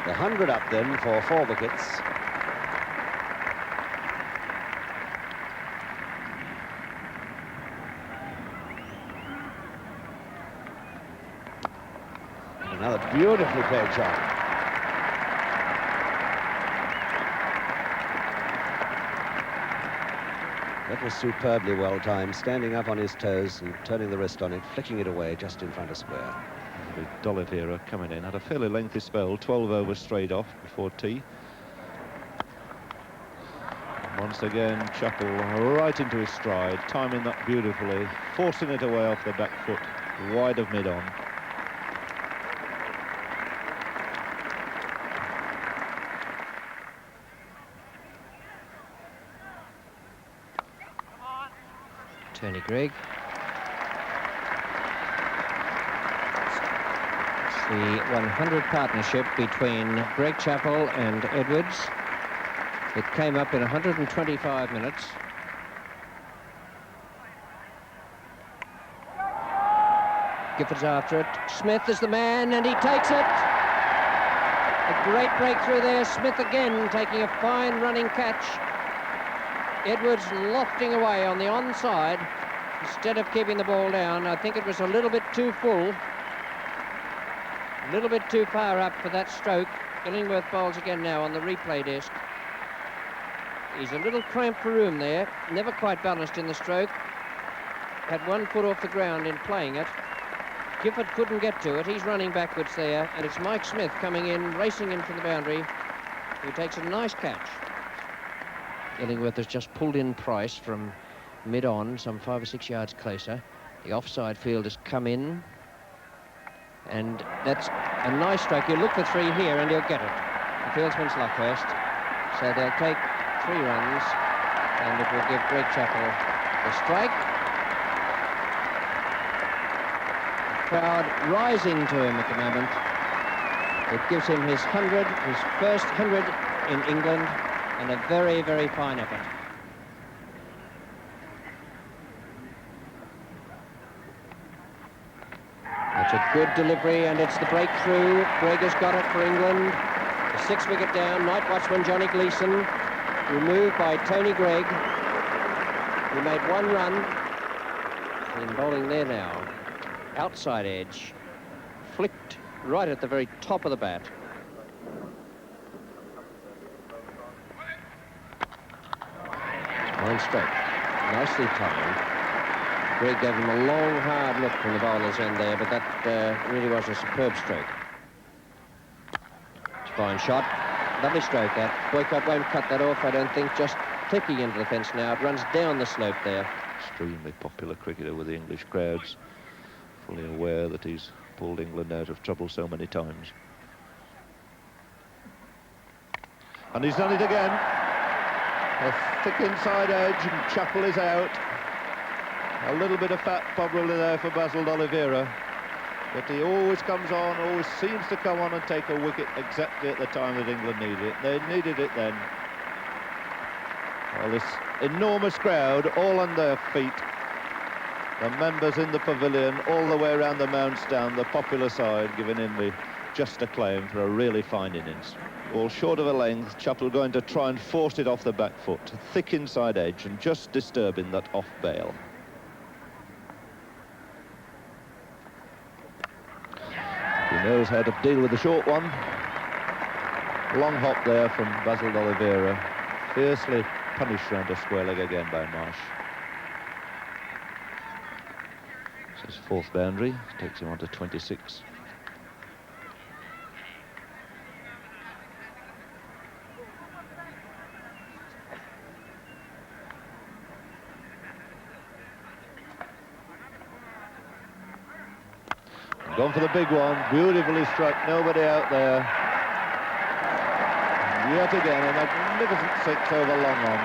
The 100 up then for 4 wickets. And another beautifully played shot. That was superbly well timed, standing up on his toes and turning the wrist on it, flicking it away just in front of square. With D'Oliveira coming in, had a fairly lengthy spell, 12 overs straight off before tea. Once again, Chappell right into his stride, timing that beautifully, forcing it away off the back foot, wide of mid-on. Tony Greig. The 100 partnership between Greg Chappell and Edwards. It came up in 125 minutes. Gifford's after it. Smith is the man, and he takes it. A great breakthrough there. Smith again taking a fine running catch. Edwards lofting away on the onside instead of keeping the ball down. I think it was a little bit too full, a little bit too far up for that stroke. Illingworth bowls again now on the replay disc. He's a little cramped for room there, never quite balanced in the stroke. Had 1 foot off the ground in playing it. Gifford couldn't get to it. He's running backwards there, and it's Mike Smith coming in, racing in from the boundary, who takes a nice catch. Illingworth has just pulled in Price from mid-on, some 5 or 6 yards closer. The offside field has come in, and that's a nice strike. You look for 3 here, and he'll get it. The fieldsman's Luckhurst, so they'll take 3 runs, and it will give Greg Chappell the strike. The crowd rising to him at the moment. It gives him his 100, his first 100 in England, and a very, very fine effort. It's a good delivery, and it's the breakthrough. Greg has got it for England. The 6 wicket down. Night watchman Johnny Gleeson, removed by Tony Greig, who made 1 run. In bowling there now. Outside edge. Flicked right at the very top of the bat. Fine stroke. Nicely timed. Greg gave him a long, hard look from the bowler's end there, but that really was a superb stroke. It's a fine shot. Lovely stroke, that. Boycott won't cut that off, I don't think. Just ticking into the fence now. It runs down the slope there. Extremely popular cricketer with the English crowds. Fully aware that he's pulled England out of trouble so many times. And he's done it again. A thick inside edge, and Chappell is out. A little bit of fat probably there for Basil D'Oliveira. But he always comes on, always seems to come on and take a wicket exactly at the time that England needed it. They needed it then. Well, this enormous crowd all on their feet. The members in the pavilion all the way around the Mount Stand, the popular side giving him the just acclaim for a really fine innings. All short of a length, Chappell going to try and force it off the back foot. Thick inside edge and just disturbing that off bail. He knows how to deal with the short one. Long hop there from Basil D'Oliveira. Fiercely punished round a square leg again by Marsh. It's his fourth boundary, takes him on to 26. Gone for the big one, beautifully struck, nobody out there. Yet again, a magnificent six over long on.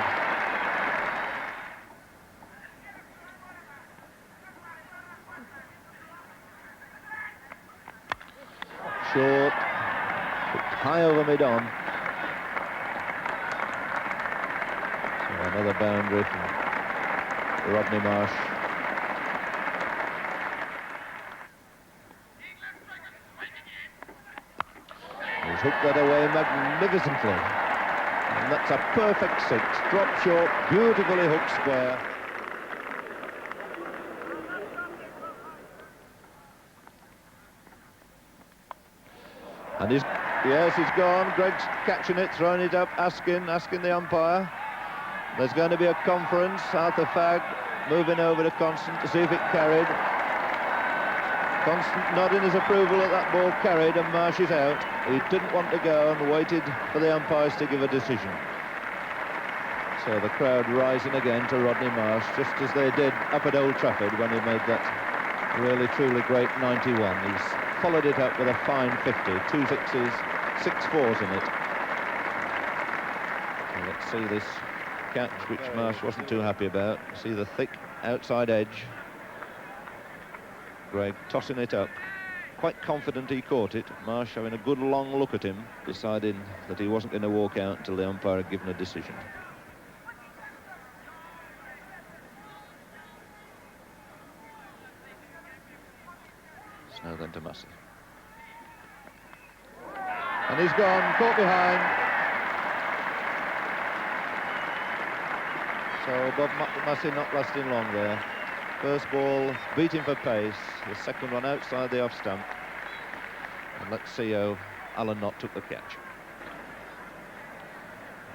Short, high over mid-on. So another boundary from Rodney Marsh. He's hooked that away magnificently. And that's a perfect six. Drop short, beautifully hooked square. And he's gone. Greg's catching it, throwing it up, asking the umpire. There's going to be a conference. Arthur Fagg moving over to Constant to see if it carried. Constant nodding his approval that that ball carried, and Marsh is out. He didn't want to go and waited for the umpires to give a decision. So the crowd rising again to Rodney Marsh, just as they did up at Old Trafford when he made that really, truly great 91. He's followed it up with a fine 50, 2 sixes, 6 fours in it. So let's see this catch, which Marsh wasn't too happy about. See the thick outside edge. Greg tossing it up, quite confident he caught it. Marsh having a good long look at him, deciding that he wasn't going to walk out until the umpire had given a decision. It's now then to Massey. And he's gone, caught behind. So Bob Massey not lasting long there. First ball, beating for pace. The second one outside the off stump. And let's see how Alan Knott took the catch.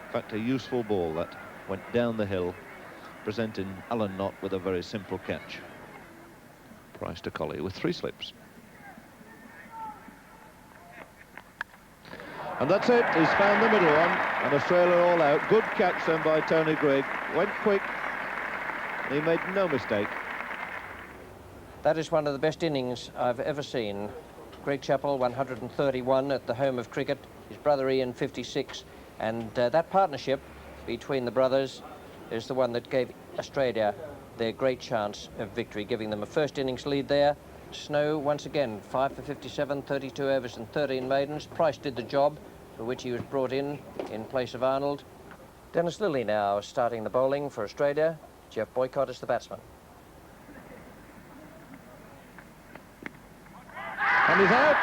In fact, a useful ball that went down the hill, presenting Alan Knott with a very simple catch. Price to Colley with 3 slips. And that's it, he's found the middle one, and Australia all out. Good catch then by Tony Greig. Went quick, he made no mistake. That is one of the best innings I've ever seen. Greg Chappell, 131 at the home of cricket, his brother Ian, 56, and that partnership between the brothers is the one that gave Australia their great chance of victory, giving them a first innings lead there. Snow, once again, 5 for 57, 32 overs and 13 maidens. Price did the job, for which he was brought in place of Arnold. Dennis Lillee now starting the bowling for Australia. Geoff Boycott is the batsman. And he's out.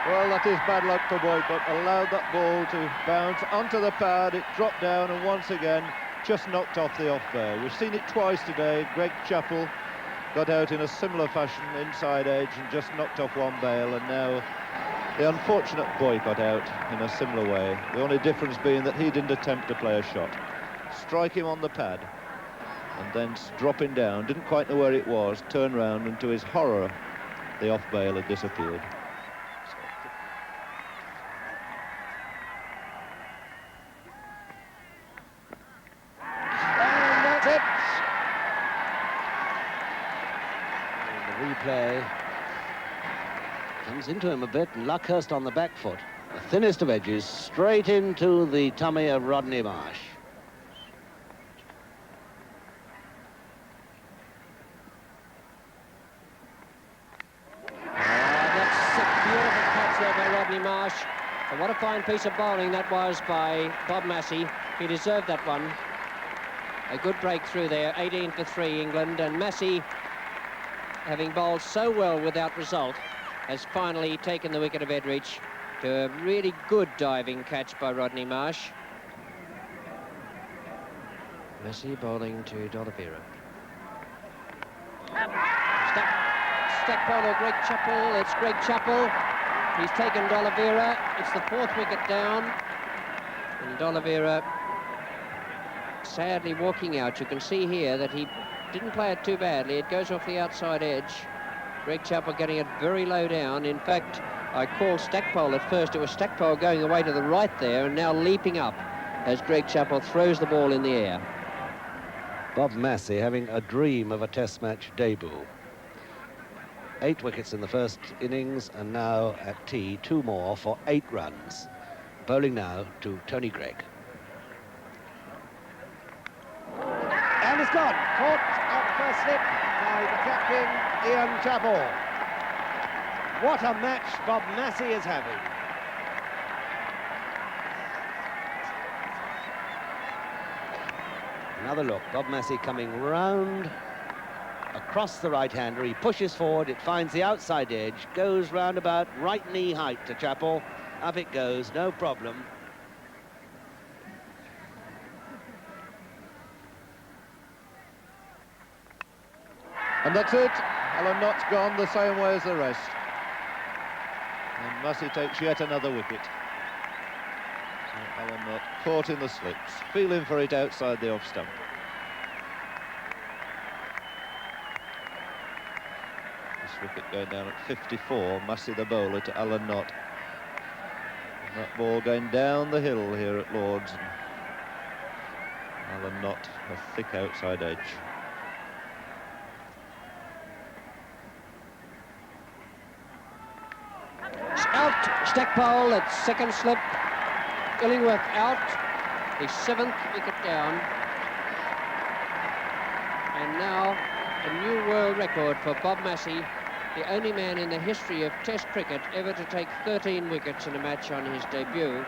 Well, that is bad luck for Boycott. Allowed that ball to bounce onto the pad. It dropped down and once again just knocked off the off bail. We've seen it twice today. Greg Chappell got out in a similar fashion, inside edge, and just knocked off one bail, and now the unfortunate Boycott out in a similar way. The only difference being that he didn't attempt to play a shot. Strike him on the pad. and then dropping down, didn't quite know where it was, turned round, and to his horror, the off bail had disappeared. And that's it. And the replay comes into him a bit, and Luckhurst on the back foot. The thinnest of edges, straight into the tummy of Rodney Marsh. That's a beautiful catch there by Rodney Marsh. And what a fine piece of bowling that was by Bob Massey. He deserved that one. A good breakthrough there, 18 for 3 England, and Massey, having bowled so well without result, has finally taken the wicket of Edridge to a really good diving catch by Rodney Marsh. Massey bowling to D'Oliveira. Stackpole or Greg Chappell? It's Greg Chappell. He's taken D'Oliveira. It's the 4th wicket down. And D'Oliveira sadly walking out. You can see here that he didn't play it too badly. It goes off the outside edge. Greg Chappell getting it very low down. In fact, I called Stackpole at first. It was Stackpole going away to the right there and now leaping up as Greg Chappell throws the ball in the air. Bob Massey having a dream of a Test match debut. 8 wickets in the first innings, and now at tea, 2 more for 8 runs. Bowling now to Tony Greig. And it's gone. Caught at first slip by the captain, Ian Chappell. What a match Bob Massey is having. Another look, Bob Massey coming round across the right-hander. He pushes forward, it finds the outside edge, goes round about right knee height to Chappell. Up it goes, no problem. And that's it. Alan Knott's gone the same way as the rest. And Massey takes yet another wicket. So Alan Knott caught in the slips, feeling for it outside the off stump. This wicket going down at 54. Massey the bowler to Alan Knott. And that ball going down the hill here at Lord's. And Alan Knott, a thick outside edge. Out, Stackpole at second slip. Illingworth out, the 7th wicket down. And now a new world record for Bob Massey, the only man in the history of Test cricket ever to take 13 wickets in a match on his debut.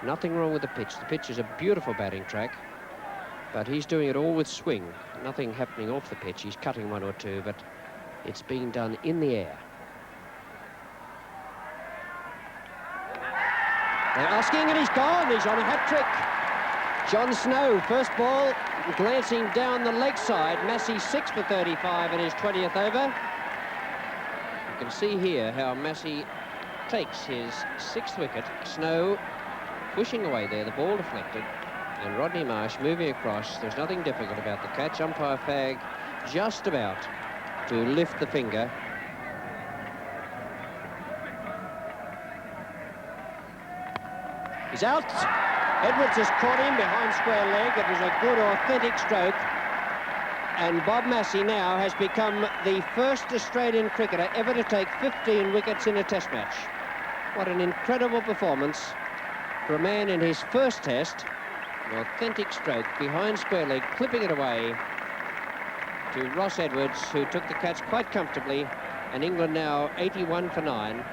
Nothing wrong with the pitch. The pitch is a beautiful batting track, but he's doing it all with swing. Nothing happening off the pitch. He's cutting 1 or 2, but it's being done in the air. They're asking, and he's gone. He's on a hat-trick. John Snow, first ball, glancing down the leg side. Massey 6 for 35 in his 20th over. You can see here how Massey takes his 6th wicket. Snow pushing away there, the ball deflected. And Rodney Marsh moving across. There's nothing difficult about the catch. Umpire Fagg just about to lift the finger. He's out. Edwards has caught him behind square leg. It was a good, authentic stroke. And Bob Massey now has become the first Australian cricketer ever to take 15 wickets in a Test match. What an incredible performance for a man in his first Test. An authentic stroke behind square leg, clipping it away to Ross Edwards, who took the catch quite comfortably. And England now 81 for 9.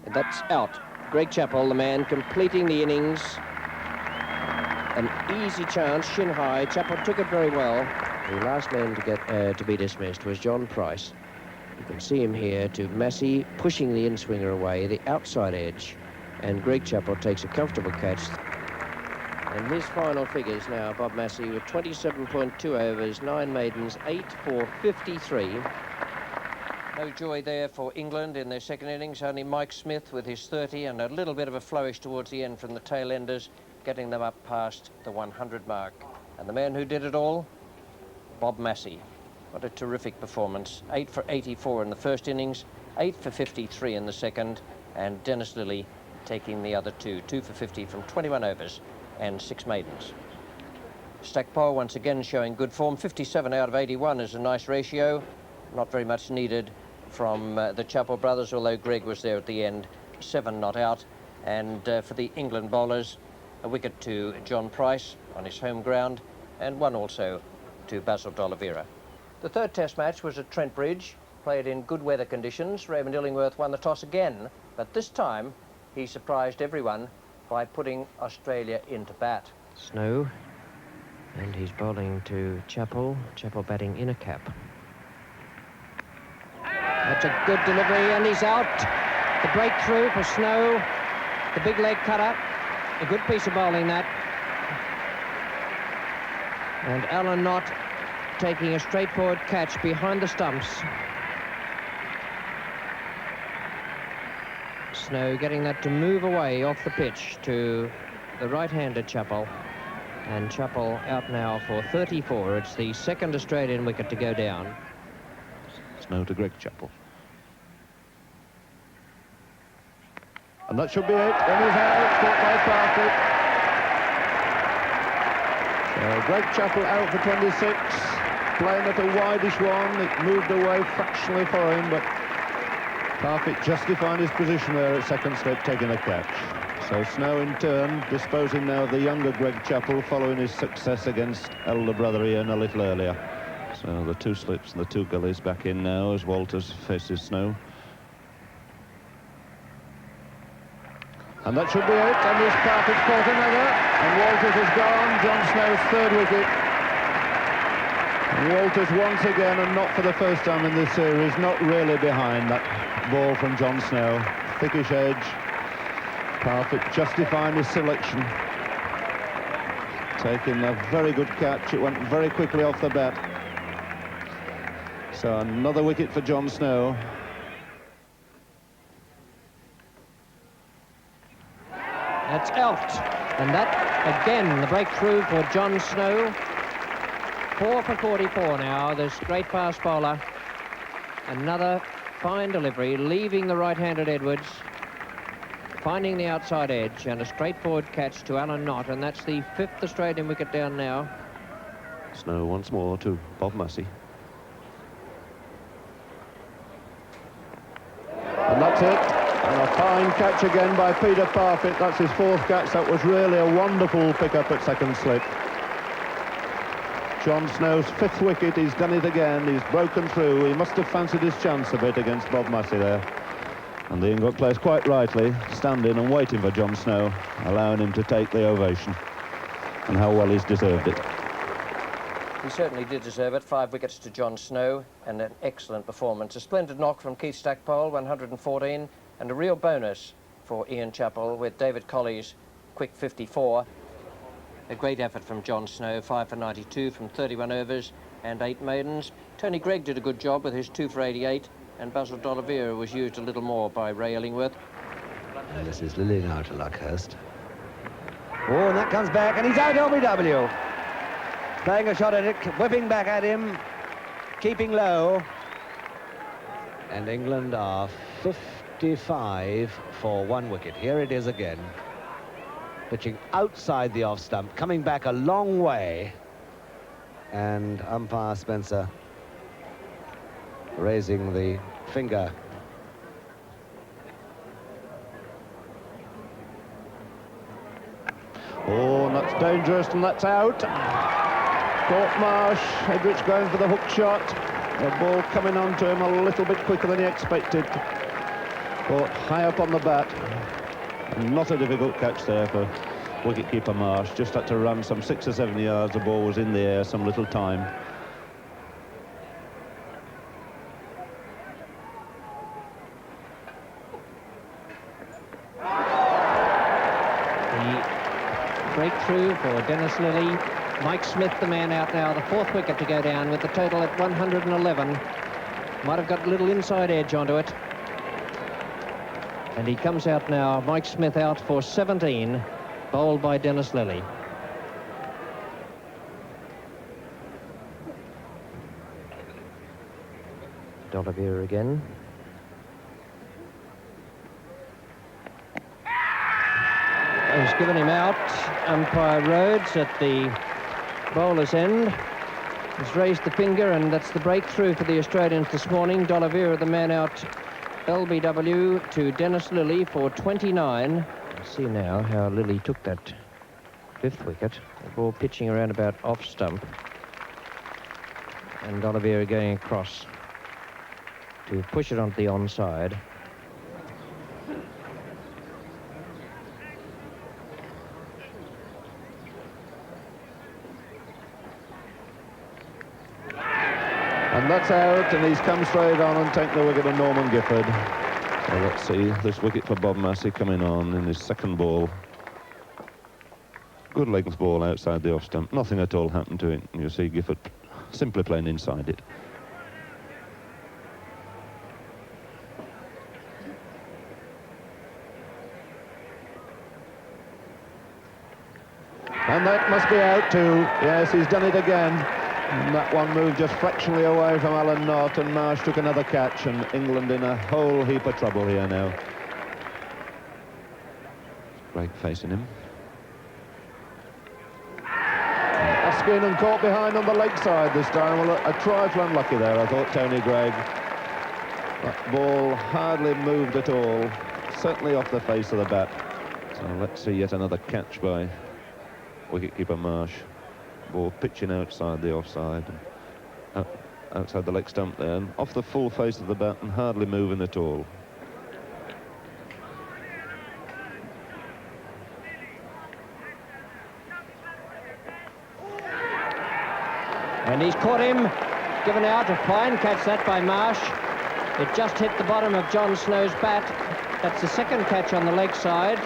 And that's out. Greg Chappell, the man completing the innings. An easy chance, shin high. Chappell took it very well. The last man to get to be dismissed was John Price. You can see him here to Massey pushing the in-swinger away, the outside edge. And Greg Chappell takes a comfortable catch. And his final figures now, Bob Massey with 27.2 overs, 9 maidens, 8 for 53. No joy there for England in their second innings. Only Mike Smith with his 30 and a little bit of a flourish towards the end from the tail enders, getting them up past the 100 mark. And the man who did it all, Bob Massey. What a terrific performance. 8 for 84 in the first innings, 8 for 53 in the second, and Dennis Lillee taking the other two, 2 for 50 from 21 overs and 6 maidens. Stackpole once again showing good form. 57 out of 81 is a nice ratio. Not very much needed from the Chappell brothers, although Greg was there at the end. 7 not out. And for the England bowlers, a wicket to John Price on his home ground, and 1 also to Basil D'Oliveira. The third test match was at Trent Bridge, played in good weather conditions. Raymond Illingworth won the toss again, but this time he surprised everyone by putting Australia into bat. Snow, and he's bowling to Chappell. Chappell batting in a cap. That's a good delivery, and he's out. The breakthrough for Snow, the big leg cutter. A good piece of bowling, that. And Alan Knott taking a straightforward catch behind the stumps. Snow getting that to move away off the pitch to the right-handed Chappell. And Chappell out now for 34. It's the second Australian wicket to go down. Snow to Greg Chappell. And that should be it. And he's out, caught by Parfitt. So Greg Chappell out for 26, playing at a wideish one. It moved away fractionally for him, but Parfitt justifying his position there at second slip, taking a catch. So Snow in turn disposing now of the younger Greg Chappell, following his success against elder brother Ian a little earlier. So the 2 slips and the 2 gullies back in now as Walters faces Snow. And that should be it, and this Parfitt's caught another, and Walters has gone. John Snow's 3rd wicket. And Walters once again, and not for the first time in this series, not really behind that ball from John Snow. Thickish edge. Parfitt justifying his selection. Taking a very good catch. It went very quickly off the bat. So another wicket for John Snow. That's out. And that, again, the breakthrough for John Snow. 4 for 44 now, this great fast bowler. Another fine delivery, leaving the right-handed Edwards, finding the outside edge, and a straightforward catch to Alan Knott, and that's the 5th Australian wicket down now. Snow once more to Bob Massey. And that's it. And a fine catch again by Peter Parfitt. That's his 4th catch. That was really a wonderful pick-up at second slip. John Snow's 5th wicket. He's done it again. He's broken through. He must have fancied his chance a bit against Bob Massey there. And the England players quite rightly standing and waiting for John Snow, allowing him to take the ovation. And how well he's deserved it. He certainly did deserve it. 5 wickets to John Snow, and an excellent performance. A splendid knock from Keith Stackpole, 114, and a real bonus for Ian Chappell with David Colley's quick 54. A great effort from John Snow, 5 for 92 from 31 overs and 8 maidens. Tony Greig did a good job with his 2 for 88, and Basil D'Oliveira was used a little more by Ray Illingworth. And this is Lillee now to Luckhurst. Oh, and that comes back, and he's out LBW. Playing a shot at it, whipping back at him, keeping low. And England are 55 for 1 wicket. Here it is again. Pitching outside the off stump, coming back a long way. And umpire Spencer raising the finger. Oh, and that's dangerous, and that's out. Caught Marsh. Edrich going for the hook shot. The ball coming onto him a little bit quicker than he expected. Caught high up on the bat. And not a difficult catch there for wicketkeeper Marsh. Just had to run some 6 or 7 yards. The ball was in the air some little time. Breakthrough for Dennis Lillee. Mike Smith, the man out now, the 4th wicket to go down with the total at 111. Might have got a little inside edge onto it. And he comes out now, Mike Smith out for 17, bowled by Dennis Lillee. D'Oliveira again. He's given him out. Umpire Rhodes at the bowler's end has raised the finger, and that's the breakthrough for the Australians this morning. D'Oliveira, the man out, LBW to Dennis Lillee for 29. See now how Lillee took that 5th wicket. The ball pitching around about off stump. And D'Oliveira going across to push it onto the onside. And that's out, and he's come straight on and taken the wicket of Norman Gifford. So let's see this wicket for Bob Massey coming on in his 2nd ball. Good length ball outside the off stump. Nothing at all happened to it. You see Gifford simply playing inside it. And that must be out too. Yes, he's done it again. And that one moved just fractionally away from Alan Knott, and Marsh took another catch, and England in a whole heap of trouble here now. Great facing him. Askin and caught behind on the leg side this time. Well, a trifle unlucky there, I thought, Tony Greig. That ball hardly moved at all, certainly off the face of the bat. So let's see yet another catch by wicketkeeper Marsh. Ball pitching outside the offside, outside the leg stump there, and off the full face of the bat and hardly moving at all. And he's caught him, given out. A fine catch that by Marsh. It just hit the bottom of John Snow's bat. That's the 2nd catch on the leg side.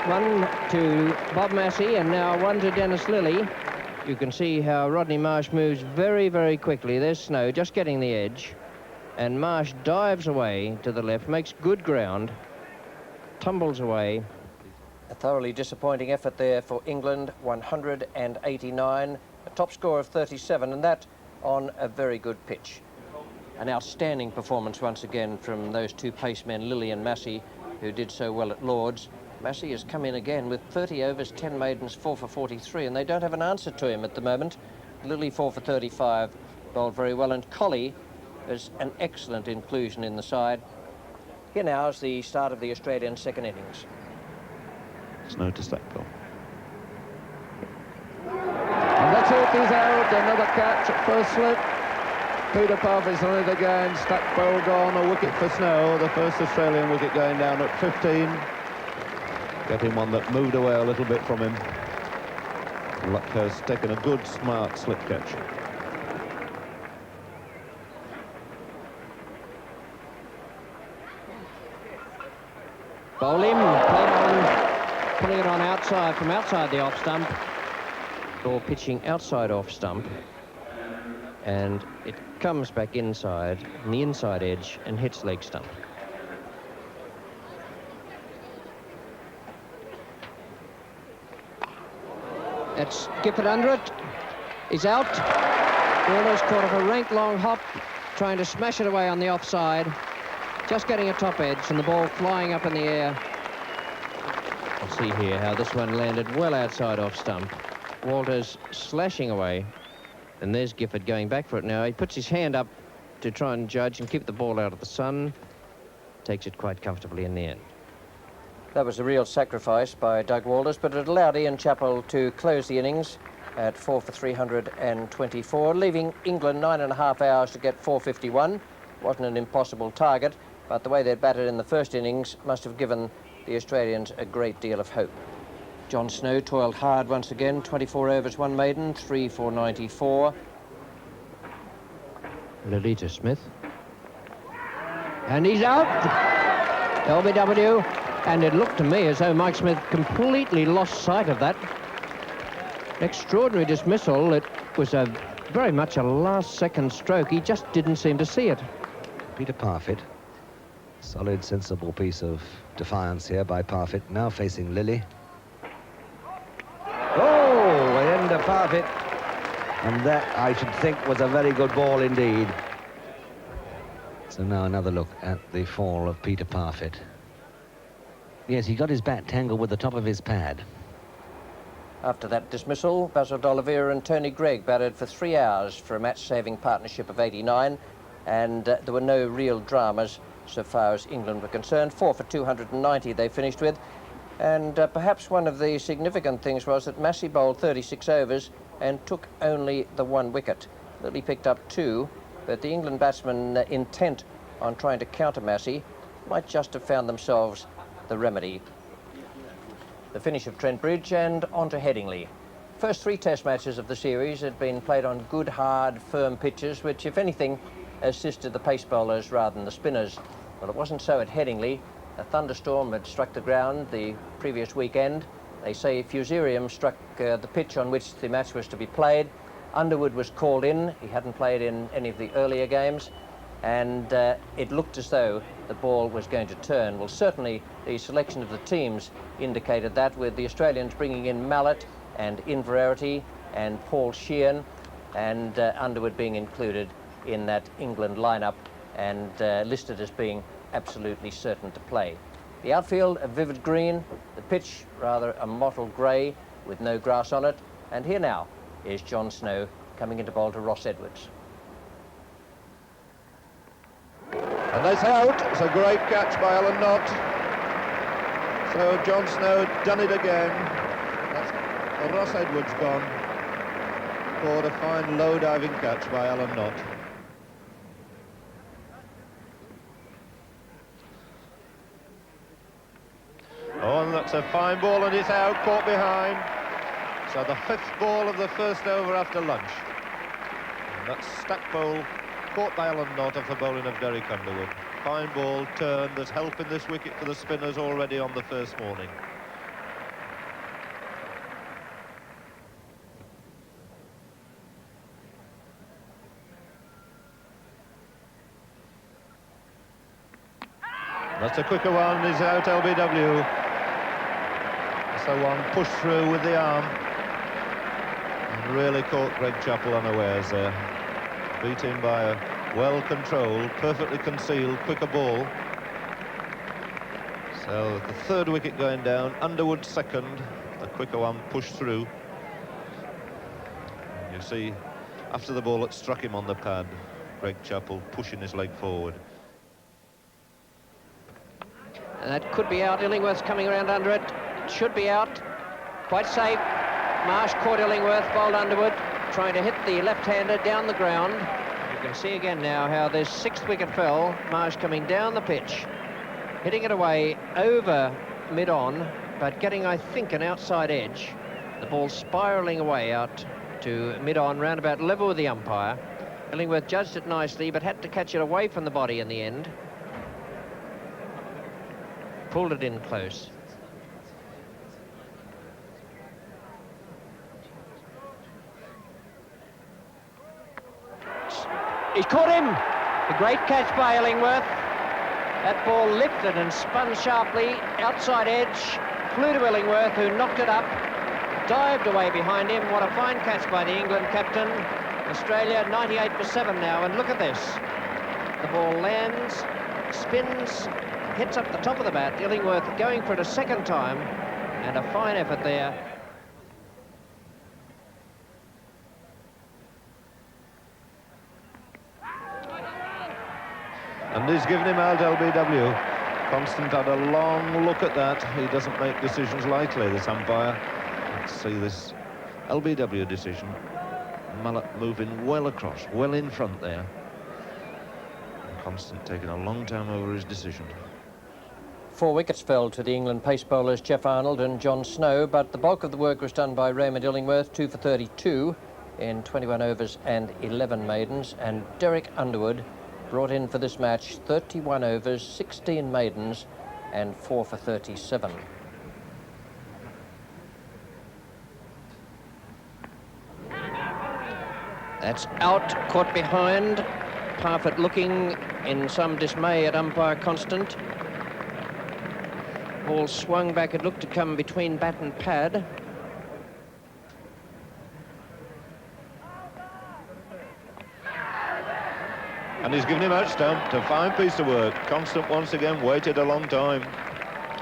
One to Bob Massey, and now one to Dennis Lillee. You can see how Rodney Marsh moves very, very quickly. There's Snow just getting the edge, and Marsh dives away to the left, makes good ground, tumbles away. A thoroughly disappointing effort there for England, 189, a top score of 37, and that on a very good pitch. An outstanding performance once again from those 2 pacemen, Lillee and Massey, who did so well at Lord's. Massey has come in again with 30 overs, 10 maidens, 4 for 43, and they don't have an answer to him at the moment. Lillee 4 for 35, bowled very well, and Colley is an excellent inclusion in the side. Here now is the start of the Australian 2nd innings. Snow to Stackpole. And that's it, he's out. Another catch at first slip. Peter Puff is on it again. Stackpole gone, a wicket for Snow. The first Australian wicket going down at 15. Getting one that moved away a little bit from him. Luck has taken a good, smart slip catch. Bowl him, putting it on outside, from outside the off stump. Ball pitching outside off stump. And it comes back inside, on the inside edge, and hits leg stump. That's Gifford under it. He's out. Waller's caught off a rank-long hop, trying to smash it away on the offside. Just getting a top edge, and the ball flying up in the air. We'll see here how this one landed well outside off stump. Walters slashing away, and there's Gifford going back for it now. He puts his hand up to try and judge and keep the ball out of the sun. Takes it quite comfortably in the end. That was a real sacrifice by Doug Walters, but it allowed Ian Chappell to close the innings at 4 for 324, leaving England 9.5 hours to get 451. Wasn't an impossible target, but the way they'd batted in the first innings must have given the Australians a great deal of hope. John Snow toiled hard once again, 24 overs, 1 maiden, 3 for 94. Lillee Smith. And he's out! LBW. And it looked to me as though Mike Smith completely lost sight of that. Extraordinary dismissal. It was very much a last-second stroke. He just didn't seem to see it. Peter Parfitt. Solid, sensible piece of defiance here by Parfitt. Now facing Lilly. Oh, the end of Parfitt. And that, I should think, was a very good ball indeed. So now another look at the fall of Peter Parfitt. Yes, he got his bat tangled with the top of his pad. After that dismissal, Basil D'Oliveira and Tony Greig batted for 3 hours for a match-saving partnership of 89, and there were no real dramas so far as England were concerned. 4 for 290 they finished with, and perhaps one of the significant things was that Massey bowled 36 overs and took only the 1 wicket. Lilly picked up 2, but the England batsmen intent on trying to counter Massey might just have found themselves the remedy. The finish of Trent Bridge and on to Headingley. First 3 test matches of the series had been played on good, hard, firm pitches, which, if anything, assisted the pace bowlers rather than the spinners. Well, it wasn't so at Headingley. A thunderstorm had struck the ground the previous weekend. They say Fusarium struck the pitch on which the match was to be played. Underwood was called in. He hadn't played in any of the earlier games, and it looked as though the ball was going to turn. Well, certainly the selection of the teams indicated that, with the Australians bringing in Mallett and Inverarity and Paul Sheehan, and Underwood being included in that England lineup and listed as being absolutely certain to play. The outfield, a vivid green, the pitch rather a mottled grey with no grass on it, and here now is John Snow coming into bowl to Ross Edwards. And that's out. It's a great catch by Alan Knott. So John Snow done it again. That's Ross Edwards gone. For a fine low diving catch by Alan Knott. Oh, and that's a fine ball, and it's out, caught behind. So the 5th ball of the first over after lunch. And that's Stackpole, caught by Alan Knott off the bowling of Derek Underwood. Fine ball, turn, there's help in this wicket for the spinners already on the first morning. That's a quicker one, is out LBW. So one pushed through with the arm. And really caught Greg Chappell unawares there. Beat him by a well-controlled, perfectly concealed, quicker ball. So the 3rd wicket going down, Underwood 2nd, the quicker one pushed through. You see, after the ball that struck him on the pad, Greg Chappell pushing his leg forward. And that could be out. Illingworth's coming around under it. Should be out. Quite safe. Marsh caught Illingworth, bowled Underwood, trying to hit the left-hander down the ground. You can see again now how this 6th wicket fell. Marsh coming down the pitch, hitting it away over mid-on, but getting, I think, an outside edge. The ball spiralling away out to mid-on, round about level with the umpire. Illingworth judged it nicely, but had to catch it away from the body in the end. Pulled it in close. He's caught him! A great catch by Illingworth. That ball lifted and spun sharply, outside edge, flew to Illingworth, who knocked it up, dived away behind him. What a fine catch by the England captain. Australia 98 for 7 now, and look at this. The ball lands, spins, hits up the top of the bat. Illingworth going for it a 2nd time, and a fine effort there. And he's given him out LBW. Constant had a long look at that. He doesn't make decisions lightly, this umpire. Let's see this LBW decision. Mallett moving well across, well in front there. And Constant taking a long time over his decision. 4 wickets fell to the England pace bowlers Geoff Arnold and John Snow, but the bulk of the work was done by Raymond Illingworth, 2 for 32 in 21 overs and 11 maidens, and Derek Underwood brought in for this match 31 overs, 16 maidens, and 4 for 37. That's out, caught behind. Parfitt looking in some dismay at umpire Constant. Ball swung back, it looked to come between bat and pad. And he's given him out stumped. A fine piece of work. Constant once again waited a long time.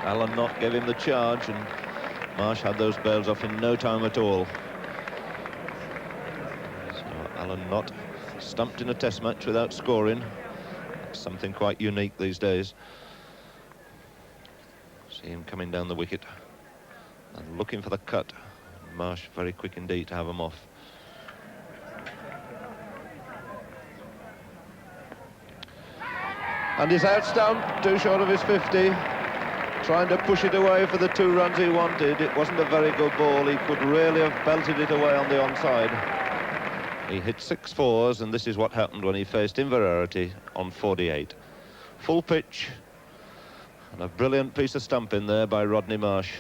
Alan Knott gave him the charge, and Marsh had those bails off in no time at all. So Alan Knott stumped in a test match without scoring. That's something quite unique these days. See him coming down the wicket and looking for the cut. Marsh very quick indeed to have him off. And he's out stumped, too short of his 50. Trying to push it away for the 2 runs he wanted. It wasn't a very good ball. He could really have belted it away on the onside. He hit 6 fours, and this is what happened when he faced Inverarity on 48. Full pitch, and a brilliant piece of stumping there by Rodney Marsh.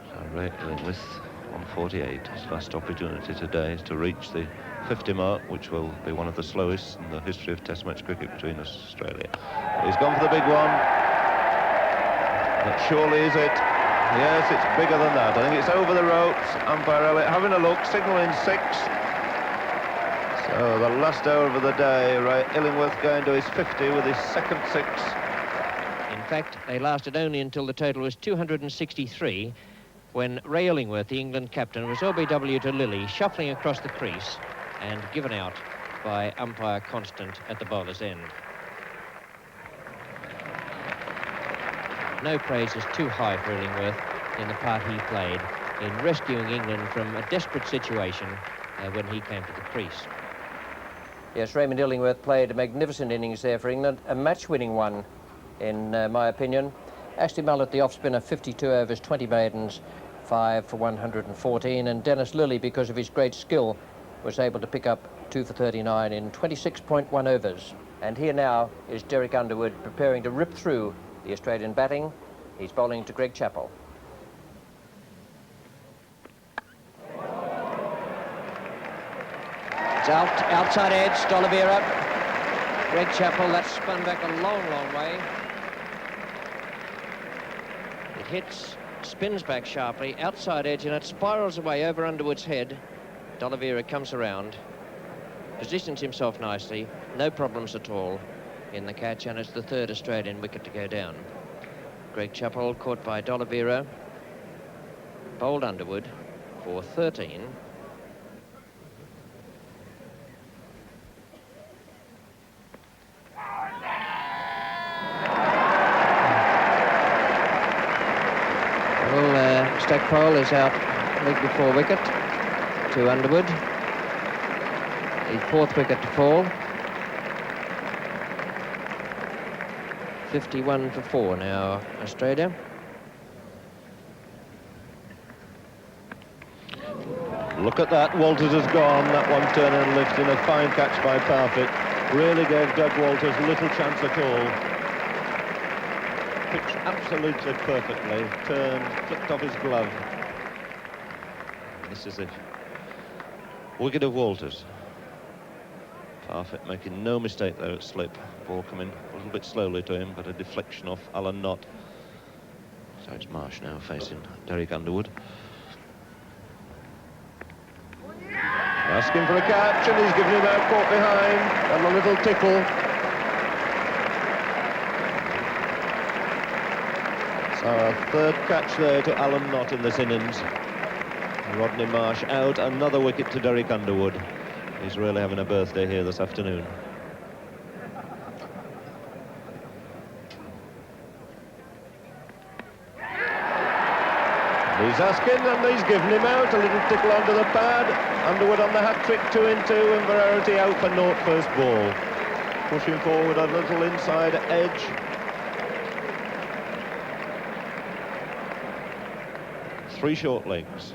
So Ray Illingworth, 148, his last opportunity today is to reach the 50 mark, which will be one of the slowest in the history of Test match cricket between Australia. He's gone for the big one. But surely is it? Yes, it's bigger than that. I think it's over the ropes. Umpire Elliott having a look, signalling 6. So the last over of the day, Ray Illingworth going to his 50 with his second 6. In fact, they lasted only until the total was 263, when Ray Illingworth, the England captain, was LBW to Lilly, shuffling across the crease and given out by umpire Constant at the bowler's end. No praise is too high for Illingworth in the part he played in rescuing England from a desperate situation when he came to the crease. Yes, Raymond Illingworth played a magnificent innings there for England, a match-winning one, in my opinion. Ashley Mullet, the off-spinner, 52 overs, 20 maidens, 5 for 114, and Dennis Lilly, because of his great skill, was able to pick up 2 for 39 in 26.1 overs. And here now is Derek Underwood preparing to rip through the Australian batting. He's bowling to Greg Chappell. It's outside edge, D'Oliveira. Greg Chappell, that's spun back a long, long way. It hits, spins back sharply, outside edge, and it spirals away over Underwood's head. D'Oliveira comes around, positions himself nicely, no problems at all in the catch, and it's the 3rd Australian wicket to go down. Greg Chappell caught by D'Oliveira, bowled Underwood for 13. Well, Stackpole is out leg before wicket to Underwood. The 4th wicket to fall. 51 for 4 now, Australia. Look at that, Walters has gone. That one turn and lift in a fine catch by Parfitt. Really gave Doug Walters little chance at all. Pitched absolutely perfectly. Turned, flicked off his glove. This is it. Wicket of Walters. Parfitt making no mistake there at slip. Ball coming a little bit slowly to him, but a deflection off Alan Knott. So it's Marsh now facing Derek Underwood. Asking for a catch, and he's given him out caught behind, and a little tickle. So a 3rd catch there to Alan Knott in this innings. Rodney Marsh out, another wicket to Derek Underwood. He's really having a birthday here this afternoon. He's asking, and he's given him out. A little tickle under the pad. Underwood on the hat-trick, 2 in 2, and Verarity out for naught first ball. Pushing forward a little inside edge. Three short legs.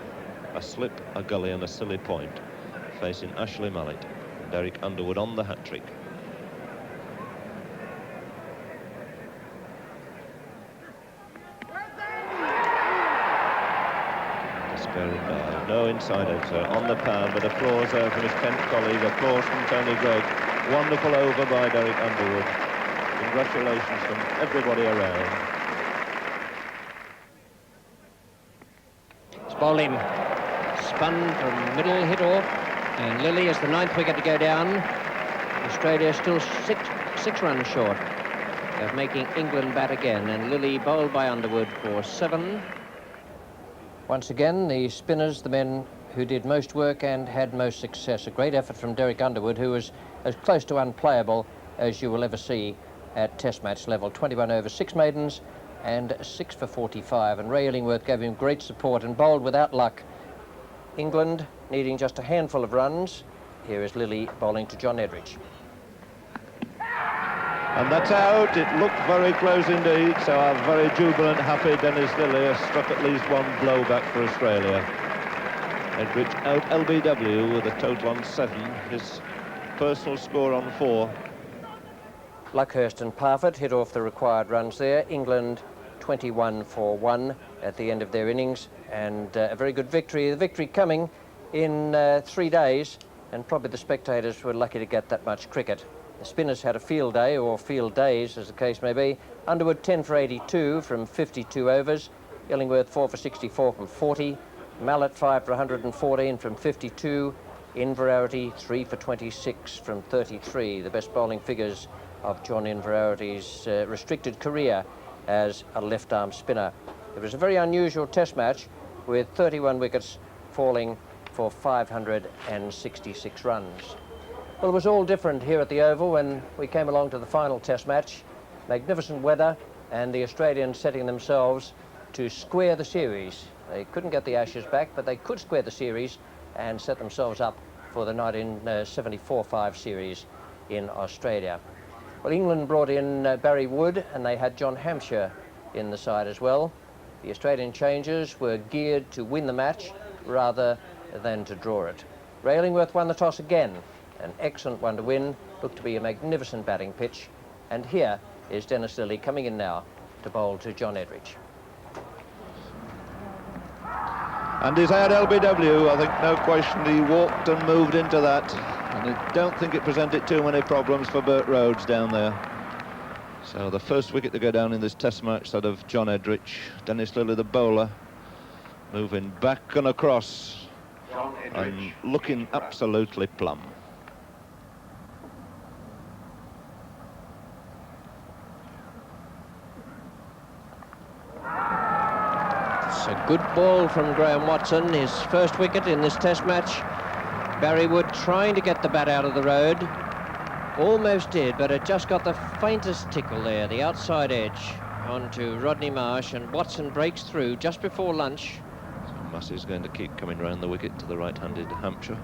A slip, a gully, and a silly point. Facing Ashley Mallet. Derek Underwood on the hat-trick. Despairing dive. No inside edge there on the pad, but applause there from his Kent colleague, applause from Tony Greig. Wonderful over by Derek Underwood. Congratulations from everybody around. It's bowled in. Spun from middle, hit off. And Lilly is the 9th wicket to go down. Australia still six runs short of making England bat again. And Lilly bowled by Underwood for 7. Once again, the spinners, the men who did most work and had most success. A great effort from Derek Underwood, who was as close to unplayable as you will ever see at Test match level. 21 over 6 maidens and 6 for 45. And Ray Illingworth gave him great support and bowled without luck. England needing just a handful of runs. Here is Lilly bowling to John Edridge. And that's out. It looked very close indeed. So our very jubilant, happy Dennis Lilly has struck at least one blow back for Australia. Edridge out LBW with a total on 7. His personal score on 4. Luckhurst and Parfitt hit off the required runs there. England 21 for 1 at the end of their innings, and a very good victory. The victory coming in 3 days, and probably the spectators were lucky to get that much cricket. The spinners had a field day, or field days as the case may be. Underwood 10 for 82 from 52 overs. Illingworth 4 for 64 from 40. Mallett 5 for 114 from 52. Inverarity 3 for 26 from 33. The best bowling figures of John Inverarity's restricted career as a left-arm spinner. It was a very unusual test match with 31 wickets falling for 566 runs. Well, it was all different here at the Oval when we came along to the final test match. Magnificent weather and the Australians setting themselves to square the series. They couldn't get the Ashes back, but they could square the series and set themselves up for the 1974-5 series in Australia. Well, England brought in Barry Wood, and they had John Hampshire in the side as well. The Australian changers were geared to win the match rather than to draw it. Ray Illingworth won the toss again. An excellent one to win. Looked to be a magnificent batting pitch. And here is Dennis Lilly coming in now to bowl to John Edridge. And he's had LBW, I think no question. He walked and moved into that. And I don't think it presented too many problems for Bert Rhodes down there. So the first wicket to go down in this test match, that of John Edridge. Dennis Lilly, the bowler, moving back and across and looking absolutely plumb. It's a good ball from Graham Watson, his first wicket in this test match. Barry Wood trying to get the bat out of the road. Almost did, but it just got the faintest tickle there, the outside edge, onto Rodney Marsh, and Watson breaks through just before lunch. So Massey's going to keep coming round the wicket to the right-handed Hampshire.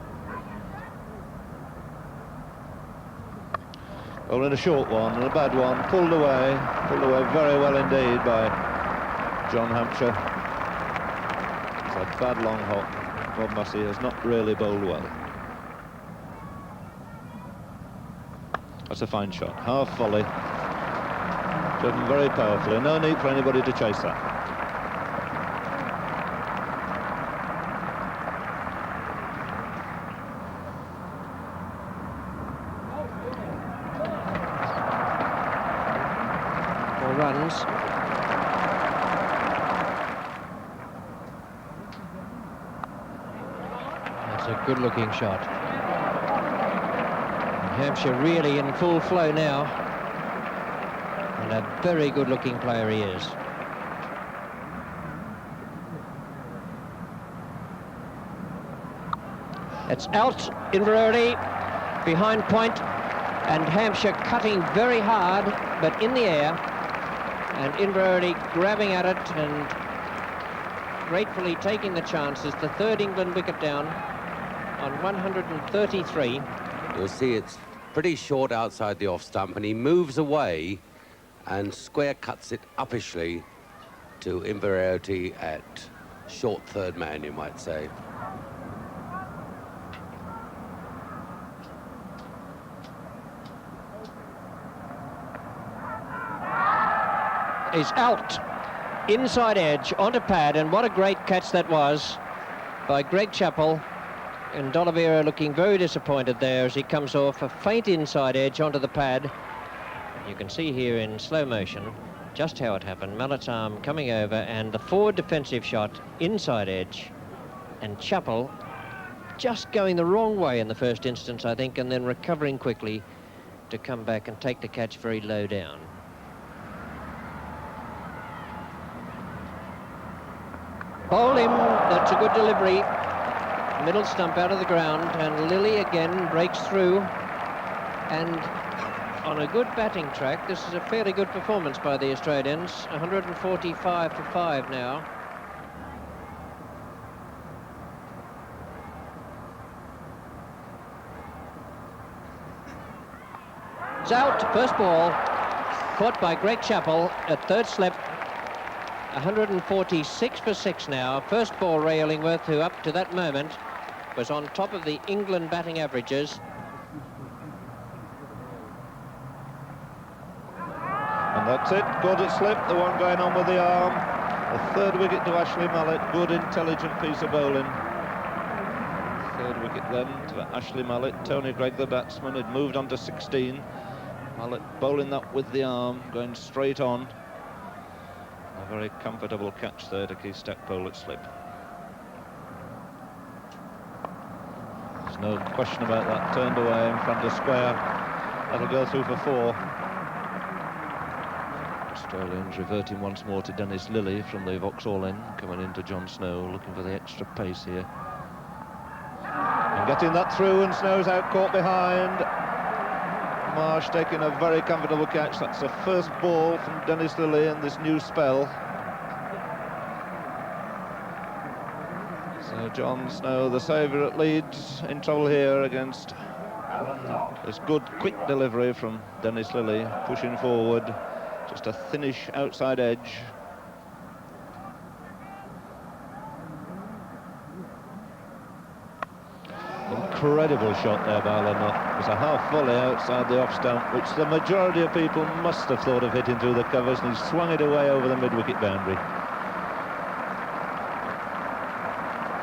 Bowling a short one and a bad one, pulled away very well indeed by John Hampshire. It's a bad long hop. Bob Massey has not really bowled well. That's a fine shot, half volley, driven very powerfully. No need for anybody to chase that. Four runs. That's a good-looking shot. Hampshire really in full flow now, and a very good-looking player he is. It's out, Inverarity, behind point, and Hampshire cutting very hard, but in the air, and Inverarity grabbing at it and gratefully taking the chances. The third England wicket down on 133. You'll see it's pretty short outside the off stump, and he moves away and square cuts it uppishly to Inverarity at short third man, you might say. Is out, inside edge, onto pad, and what a great catch that was by Greg Chappell. And D'Oliveira looking very disappointed there as he comes off a faint inside edge onto the pad. You can see here in slow motion just how it happened. Mallet's arm coming over and the forward defensive shot inside edge, and Chappell just going the wrong way in the first instance, I think, and then recovering quickly to come back and take the catch very low down. Bowl him, that's a good delivery. Middle stump out of the ground, and Lilly again breaks through, and on a good batting track. This is a fairly good performance by the Australians. 145 for 5 now. It's out, first ball, caught by Greg Chappell at third slip. 146 for 6 now. First ball, Ray Illingworth, who up to that moment was on top of the England batting averages. And that's it, good at slip, the one going on with the arm. The third wicket to Ashley Mallett, good intelligent piece of bowling. Third wicket then to Ashley Mallett. Tony Greig, the batsman, had moved on to 16. Mallett bowling that with the arm, going straight on. A very comfortable catch there to keep Stackpole at slip. There's no question about that, turned away in front of square. That'll go through for 4. Australians reverting once more to Dennis Lilly from the Vauxhall end, coming into John Snow, looking for the extra pace here. And getting that through, and Snow's out, caught behind. Marsh taking a very comfortable catch. That's the first ball from Dennis Lilly in this new spell. So John Snow, the saviour at Leeds, in trouble here against this good quick delivery from Dennis Lilly, pushing forward. Just a thinnish outside edge. Incredible shot there by Alan Knott. It was a half volley outside the off stump, which the majority of people must have thought of hitting through the covers, and he swung it away over the mid-wicket boundary.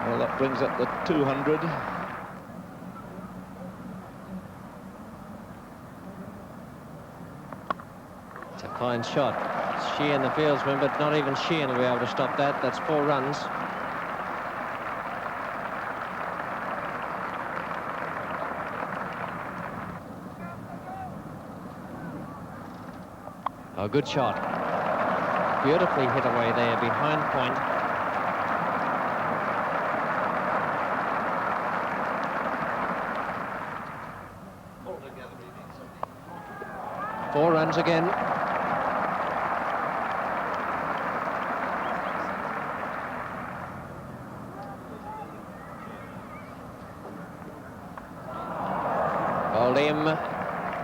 Well, that brings up the 200. It's a fine shot. Sheehan, the fieldsman, but not even Sheehan will be able to stop that. That's 4 runs. Oh, good shot. Beautifully hit away there behind point. Four runs again. Bowled him.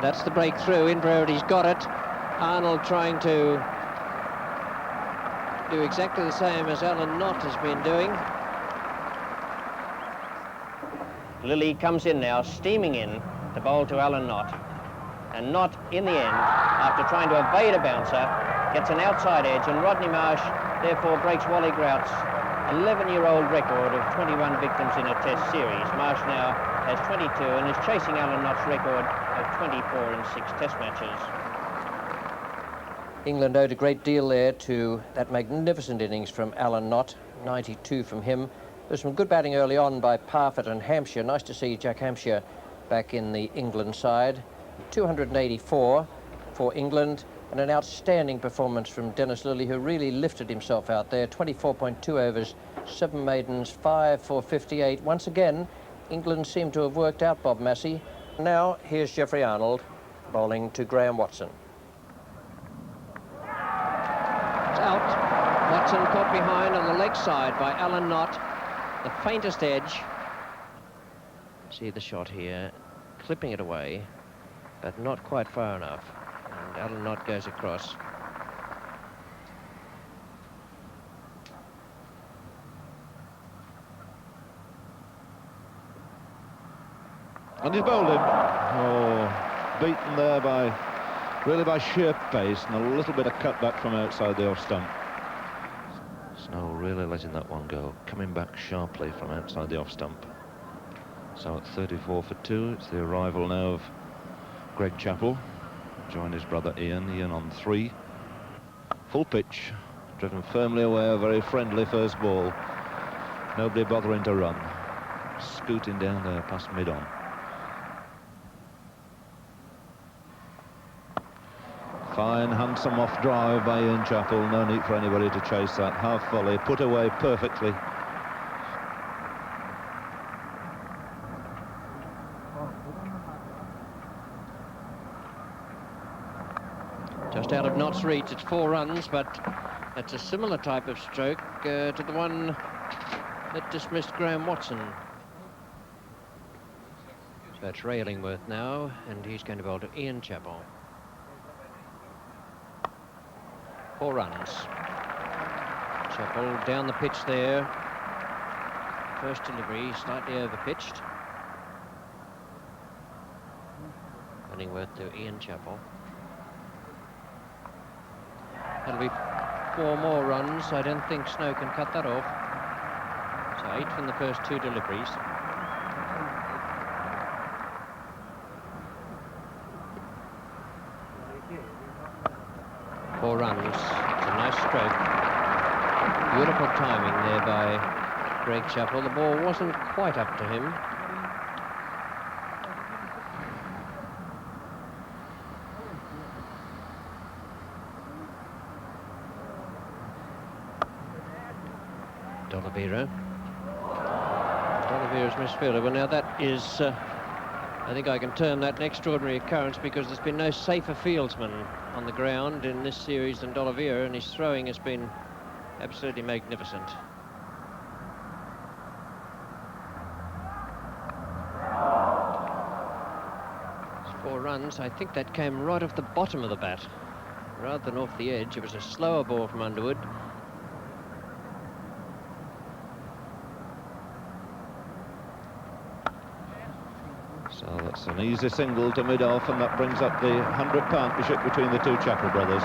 That's the breakthrough. Inverarity's got it. Arnold trying to do exactly the same as Alan Knott has been doing. Lilly comes in now, steaming in to bowl to Alan Knott. And Knott, in the end, after trying to evade a bouncer, gets an outside edge, and Rodney Marsh therefore breaks Wally Grout's 11-year-old record of 21 victims in a Test series. Marsh now has 22 and is chasing Alan Knott's record of 24 in 6 Test matches. England owed a great deal there to that magnificent innings from Alan Knott, 92 from him. There's some good batting early on by Parfitt and Hampshire. Nice to see Jack Hampshire back in the England side. 284 for England, and an outstanding performance from Dennis Lilly, who really lifted himself out there. 24.2 overs, 7 maidens, 5 for 58. Once again, England seemed to have worked out Bob Massey. Now, here's Jeffrey Arnold bowling to Graham Watson. It's out. Watson caught behind on the leg side by Alan Knott, the faintest edge. See the shot here, clipping it away, but not quite far enough. And Alan Knott goes across. And he's bowled him. Oh, beaten there by sheer pace and a little bit of cutback from outside the off stump. Snow really letting that one go, coming back sharply from outside the off stump. So at 34 for 2, it's the arrival now of Greg Chappell. Join his brother Ian on 3. Full pitch, driven firmly away, a very friendly first ball. Nobody bothering to run. Scooting down there past mid-on. Fine, handsome off drive by Ian Chappell. No need for anybody to chase that. Half volley, put away perfectly. Just out of Knott's reach, it's 4 runs, but that's a similar type of stroke to the one that dismissed Graham Watson. So it's Ray Illingworth now, and he's going to bowl to Ian Chappell. 4 runs. Chappell down the pitch there. First delivery, slightly over-pitched. Illingworth to Ian Chappell. That'll be 4 more runs. I don't think Snow can cut that off. So 8 from the first 2 deliveries. Four runs. It's a nice stroke. Beautiful timing there by Greg Chappell. The ball wasn't quite up to him. D'Oliveira. D'Oliveira's misfielder. Well, now that is, I think I can term that an extraordinary occurrence, because there's been no safer fieldsman on the ground in this series than D'Oliveira, and his throwing has been absolutely magnificent. It's 4 runs. I think that came right off the bottom of the bat rather than off the edge. It was a slower ball from Underwood. So that's an easy single to mid-off, and that brings up the 100 partnership between the two Chappell brothers.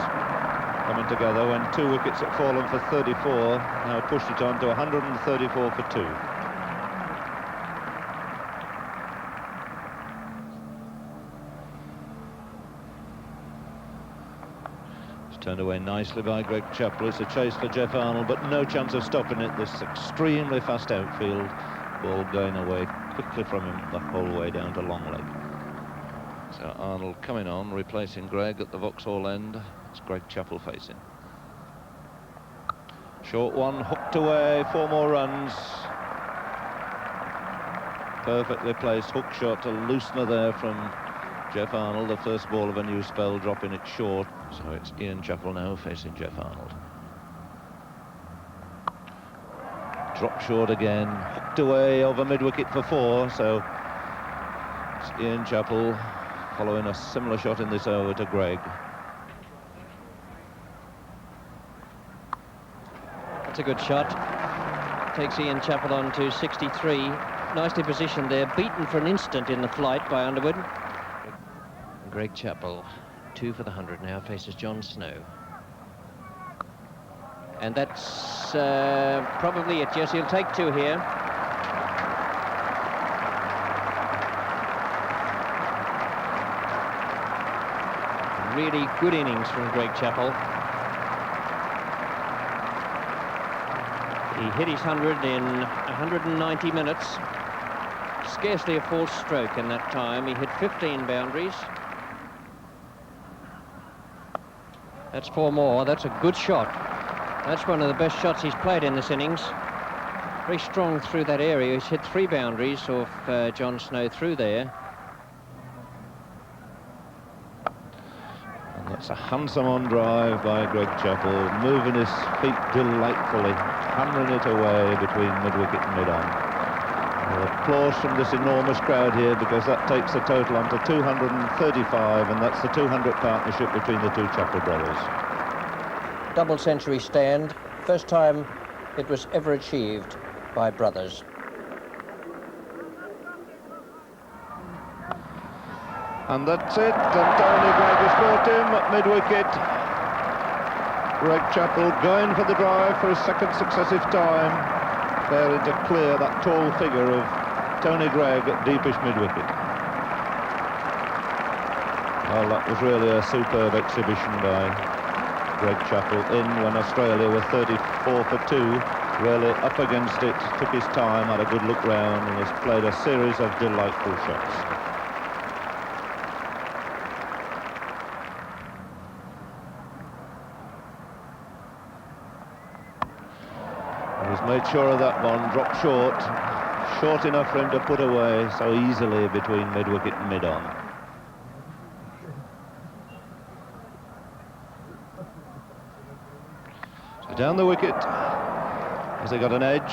Coming together when 2 wickets had fallen for 34, now pushed it on to 134 for 2. It's turned away nicely by Greg Chappell. It's a chase for Jeff Arnold, but no chance of stopping it. This extremely fast outfield, ball going away quickly from him the whole way down to long leg. So Arnold coming on, replacing Greg at the Vauxhall end. It's Greg Chappell facing. Short one, hooked away, 4 more runs. Perfectly placed hook shot to loosener there from Jeff Arnold. The first ball of a new spell, dropping it short. So it's Ian Chappell now facing Jeff Arnold. Drop short again, hooked away over mid-wicket for 4, so it's Ian Chappell following a similar shot in this over to Greg. That's a good shot. Takes Ian Chappell on to 63. Nicely positioned there, beaten for an instant in the flight by Underwood. Greg Chappell, 2 for the 100 now, faces John Snow. And that's probably it. Yes, he'll take 2 here. Really good innings from Greg Chappell. He hit his 100 in 190 minutes. Scarcely a false stroke in that time. He hit 15 boundaries. That's 4 more. That's a good shot. That's one of the best shots he's played in this innings. Very strong through that area. He's hit 3 boundaries off John Snow through there. And that's a handsome on drive by Greg Chappell, moving his feet delightfully, hammering it away between mid-wicket and mid-on. Applause from this enormous crowd here, because that takes the total on to 235, and that's the 200 partnership between the two Chappell brothers. Double century stand. First time it was ever achieved by brothers. And that's it, and Tony Greig has brought him at mid-wicket. Greg Chappell going for the drive for his 2nd successive time, failing to clear that tall figure of Tony Greig at deepish mid-wicket. Well, that was really a superb exhibition by Greg Chappell in when Australia were 34 for 2. Really up against it, took his time, had a good look round, and has played a series of delightful shots. He's made sure of that one, dropped short enough for him to put away so easily between mid-wicket and mid-on. So down the wicket, has he got an edge?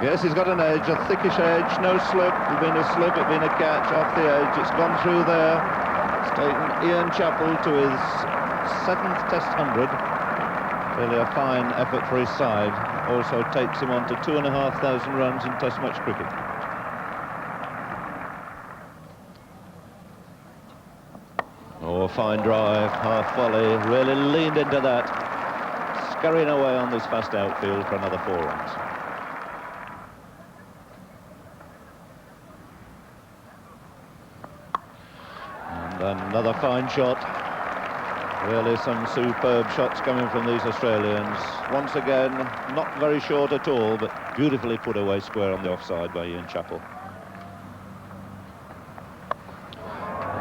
Yes, he's got an edge, a thickish edge, no slip. It'd been a slip, it'd been a catch off the edge. It's gone through there. It's taken Ian Chappell to his 7th Test 100. Really a fine effort for his side. Also takes him on to 2,500 runs in Test match cricket. Oh, a fine drive, half volley, really leaned into that. Scurrying away on this fast outfield for another 4 runs. And another fine shot. Really some superb shots coming from these Australians. Once again, not very short at all, but beautifully put away square on the offside by Ian Chappell.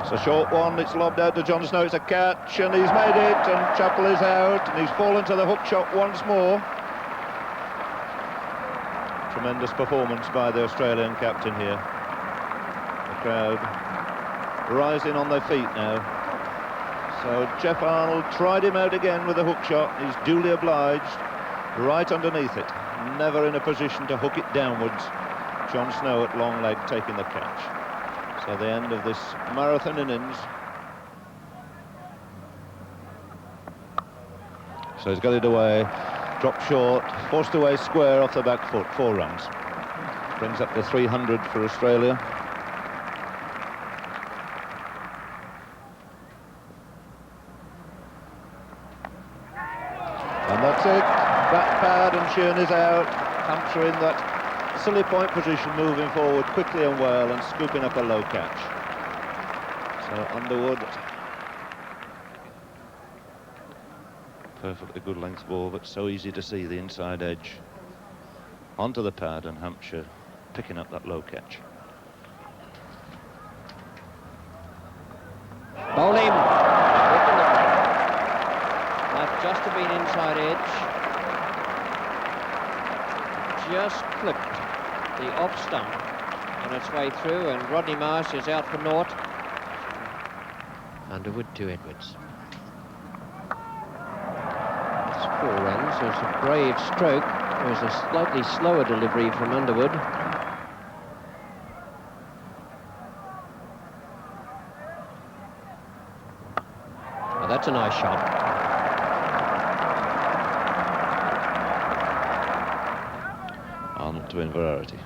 It's a short one, it's lobbed out to John Snow, it's a catch, and he's made it, and Chappell is out, and he's fallen to the hook shot once more. Tremendous performance by the Australian captain here. The crowd rising on their feet now. So Geoff Arnold tried him out again with a hook shot. He's duly obliged, right underneath it. Never in a position to hook it downwards. John Snow at long leg taking the catch. So the end of this marathon innings. So he's got it away, dropped short, forced away square off the back foot, 4 runs. Brings up to 300 for Australia. And that's it, back pad and Shearn is out. Hampshire in that silly point position, moving forward quickly and well and scooping up a low catch. So Underwood, perfectly good length ball, but so easy to see the inside edge. Onto the pad and Hampshire picking up that low catch. Bowled him. Might just have been inside edge. Just clipped the off stump on its way through, and Rodney Marsh is out for naught. Underwood to Edwards. It's 4 runs. It was a brave stroke. It was a slightly slower delivery from Underwood. Oh, that's a nice shot. Arnold to Inverarity.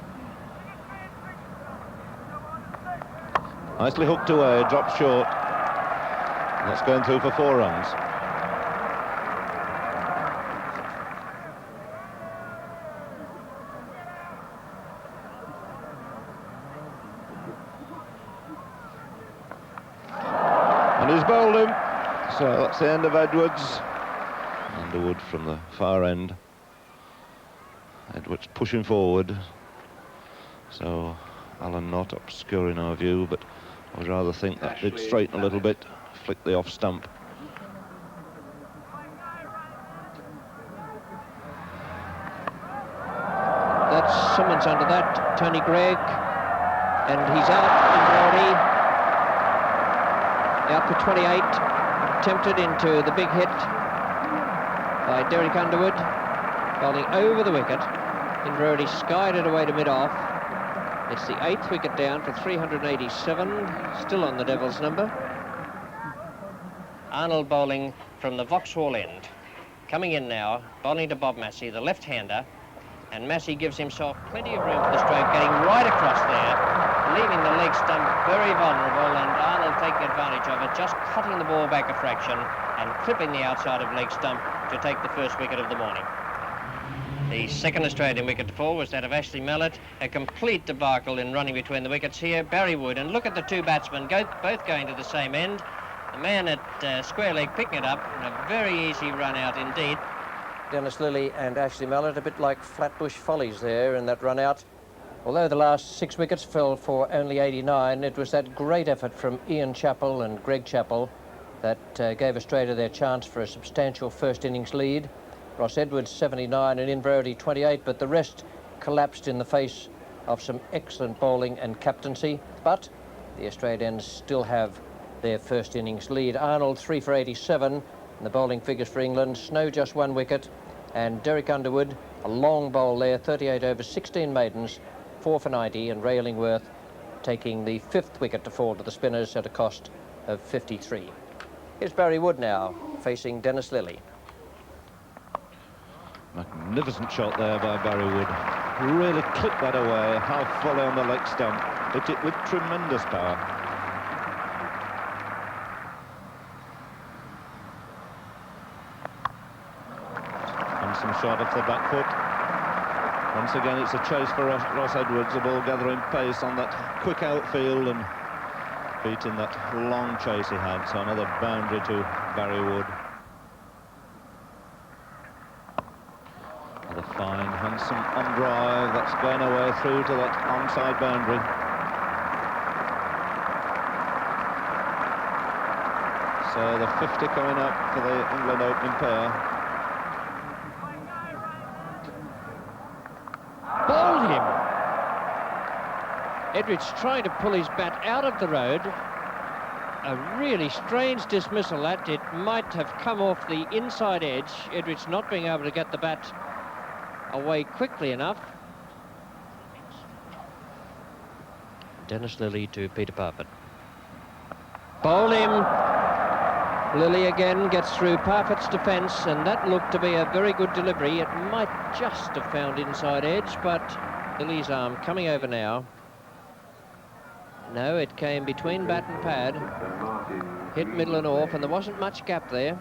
Nicely hooked away, dropped short. That's going through for 4 runs. And he's bowled him. So that's the end of Edwards. Underwood from the far end. Edwards pushing forward. So Alan not obscuring our view, but I would rather think that did straighten a little bit. Flick the off stump. That's someone's under that, Tony Greig, and he's out in Rowdy. Out for 28, tempted into the big hit by Derek Underwood, bowling over the wicket. Inverarity skied it away to mid-off. It's the 8th wicket down for 387, still on the Devil's number. Arnold bowling from the Vauxhall end. Coming in now, bowling to Bob Massey, the left-hander, and Massey gives himself plenty of room for the stroke, getting right across there, leaving the leg stump very vulnerable, and Arnold taking advantage of it, just cutting the ball back a fraction and clipping the outside of leg stump to take the first wicket of the morning. The second Australian wicket to fall was that of Ashley Mallett. A complete debacle in running between the wickets here. Barry Wood, and look at the two batsmen, both going to the same end. The man at square leg picking it up, and a very easy run out indeed. Dennis Lillee and Ashley Mallett, a bit like Flatbush Follies there in that run out. Although the last 6 wickets fell for only 89, it was that great effort from Ian Chappell and Greg Chappell that gave Australia their chance for a substantial first innings lead. Ross Edwards 79 and Inverarity 28, but the rest collapsed in the face of some excellent bowling and captaincy. But the Australians still have their first innings lead. Arnold 3 for 87, and the bowling figures for England. Snow just 1 wicket, and Derek Underwood, a long bowl there, 38 overs, 16 maidens, 4 for 90, and Ray Illingworth taking the 5th wicket to fall to the spinners at a cost of 53. Here's Barry Wood now, facing Dennis Lillee. Magnificent shot there by Barry Wood. Really clipped that away, half volley on the leg stump. Hit it with tremendous power. Handsome shot off the back foot. Once again, it's a chase for Ross Edwards, the ball gathering pace on that quick outfield and beating that long chase he had. So another boundary to Barry Wood. The fine, handsome on drive that's going away through to that onside boundary. So the 50 coming up for the England opening pair. Bowled him. Edwards trying to pull his bat out of the road. A really strange dismissal that. It might have come off the inside edge. Edwards not being able to get the bat away quickly enough. Dennis Lillee to Peter Parfitt. Bowl him. Lillee again gets through Parfitt's defence, and that looked to be a very good delivery. It might just have found inside edge, but Lillee's arm coming over now. No, it came between bat and pad. Hit middle and off, and there wasn't much gap there.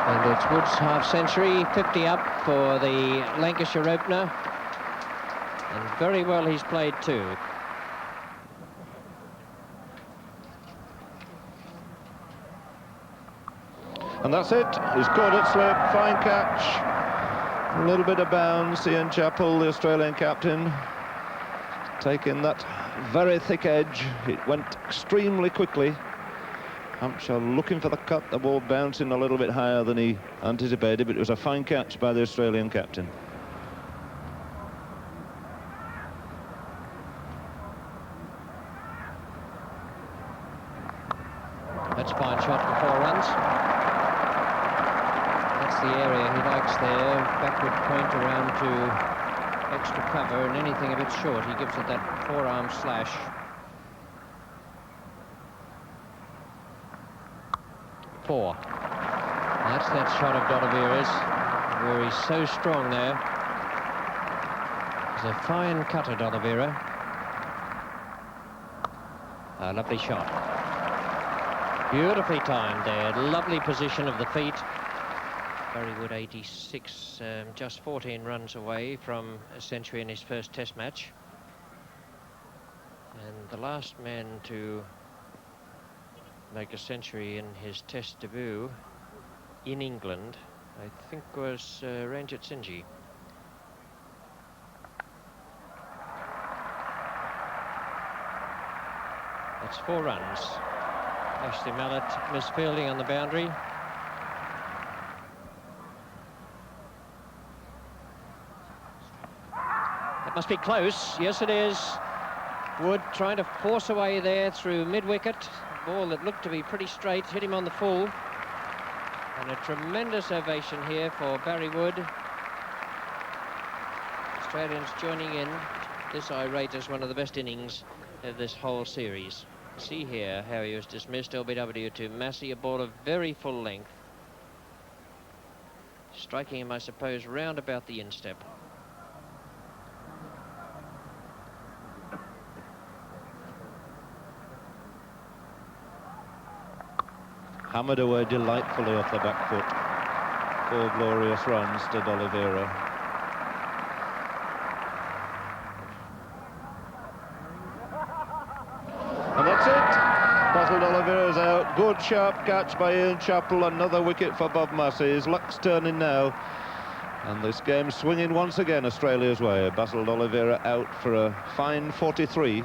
And it's Wood's half-century, 50 up for the Lancashire opener. And very well he's played too. And that's it. He's caught it slip, fine catch. A little bit of bounce. Ian Chappell, the Australian captain, taking that very thick edge. It went extremely quickly. Hampshire looking for the cut, the ball bouncing a little bit higher than he anticipated, but it was a fine catch by the Australian captain. That's a fine shot for 4 runs. That's the area he likes there. Backward point around to extra cover, and anything a bit short, he gives it that forearm slash. Four. That's that shot of D'Oliveira's, where he's so strong there. He's a fine cutter, D'Oliveira. A lovely shot. Beautifully timed there. Lovely position of the feet. Barry Wood 86, just 14 runs away from a century in his first Test match. And the last man to make a century in his Test debut in England, I think, was Ranjit Singh. That's 4 runs. Ashley Mallett misfielding on the boundary. It must be close. Yes, it is. Wood trying to force away there through mid-wicket. Ball that looked to be pretty straight, hit him on the full. And a tremendous ovation here for Barry Wood. Australians joining in. This I rate as one of the best innings of this whole series. See here how he was dismissed. LBW to Massey, a ball of very full length. Striking him, I suppose, round about the instep. hammered away delightfully off the back foot. 4 glorious runs to D'Oliveira. And that's it. Basil D'Oliveira's out. Good sharp catch by Ian Chappell. Another wicket for Bob Massey. His luck's turning now. And this game swinging once again Australia's way. Basil D'Oliveira out for a fine 43.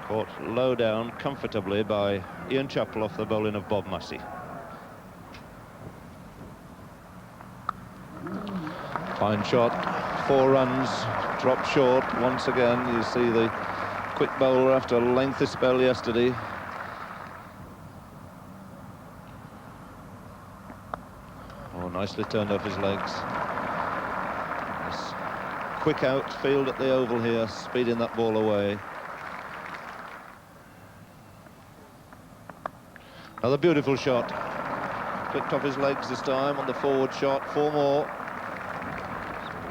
Caught low down comfortably by Ian Chappell off the bowling of Bob Massey. Fine shot, 4 runs, dropped short once again. You see the quick bowler after a lengthy spell yesterday. Oh, nicely turned off his legs. This quick outfield at the Oval here, speeding that ball away. Another beautiful shot. Clipped off his legs this time on the forward shot. 4 more.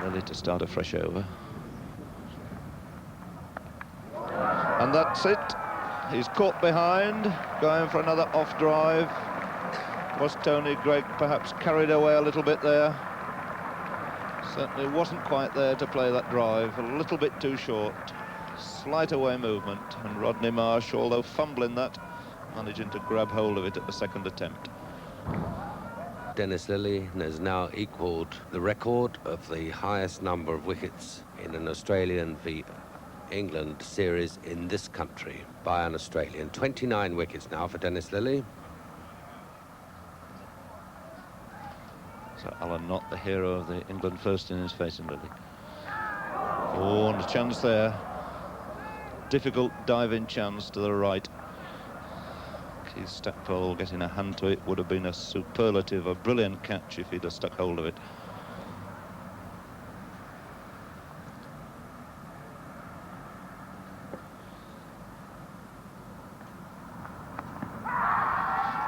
Ready to start a fresh over. And that's it. He's caught behind, going for another off drive. Was Tony Greig perhaps carried away a little bit there? Certainly wasn't quite there to play that drive. A little bit too short. Slight away movement. And Rodney Marsh, although fumbling that, managing to grab hold of it at the second attempt. Dennis Lillee has now equalled the record of the highest number of wickets in an Australian v England series in this country by an Australian. 29 wickets now for Dennis Lillee. So Alan Knott, the hero of the England first innings, facing Lillee. Oh, and a chance there. Difficult diving chance to the right. Keith Stackpole getting a hand to it would have been a superlative, a brilliant catch if he'd have stuck hold of it.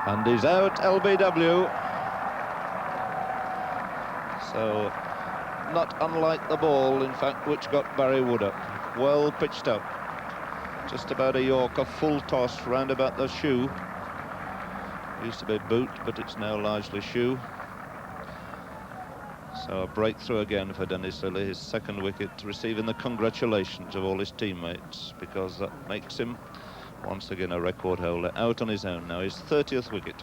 And he's out, LBW. So, not unlike the ball, in fact, which got Barry Wood up. Well pitched up. Just about a Yorker, full toss round about the shoe. Used to be boot, but it's now largely shoe. So a breakthrough again for Dennis Lillee, his second wicket, receiving the congratulations of all his teammates, because that makes him once again a record holder, out on his own now, his 30th wicket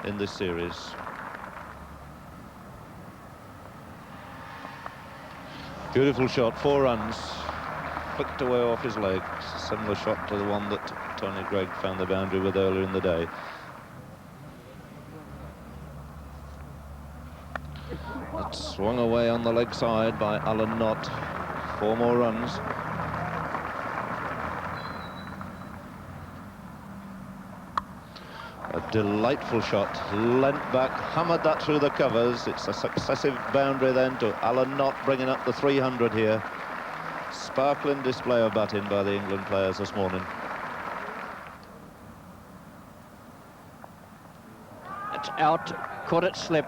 in this series. Beautiful shot, 4 runs, flicked away off his legs, similar shot to the one that Tony Greig found the boundary with earlier in the day. That swung away on the leg side by Alan Knott. 4 more runs. A delightful shot, leant back, hammered that through the covers. It's a successive boundary then to Alan Knott, bringing up the 300 here. Sparkling display of batting by the England players this morning. It's out, caught it slip.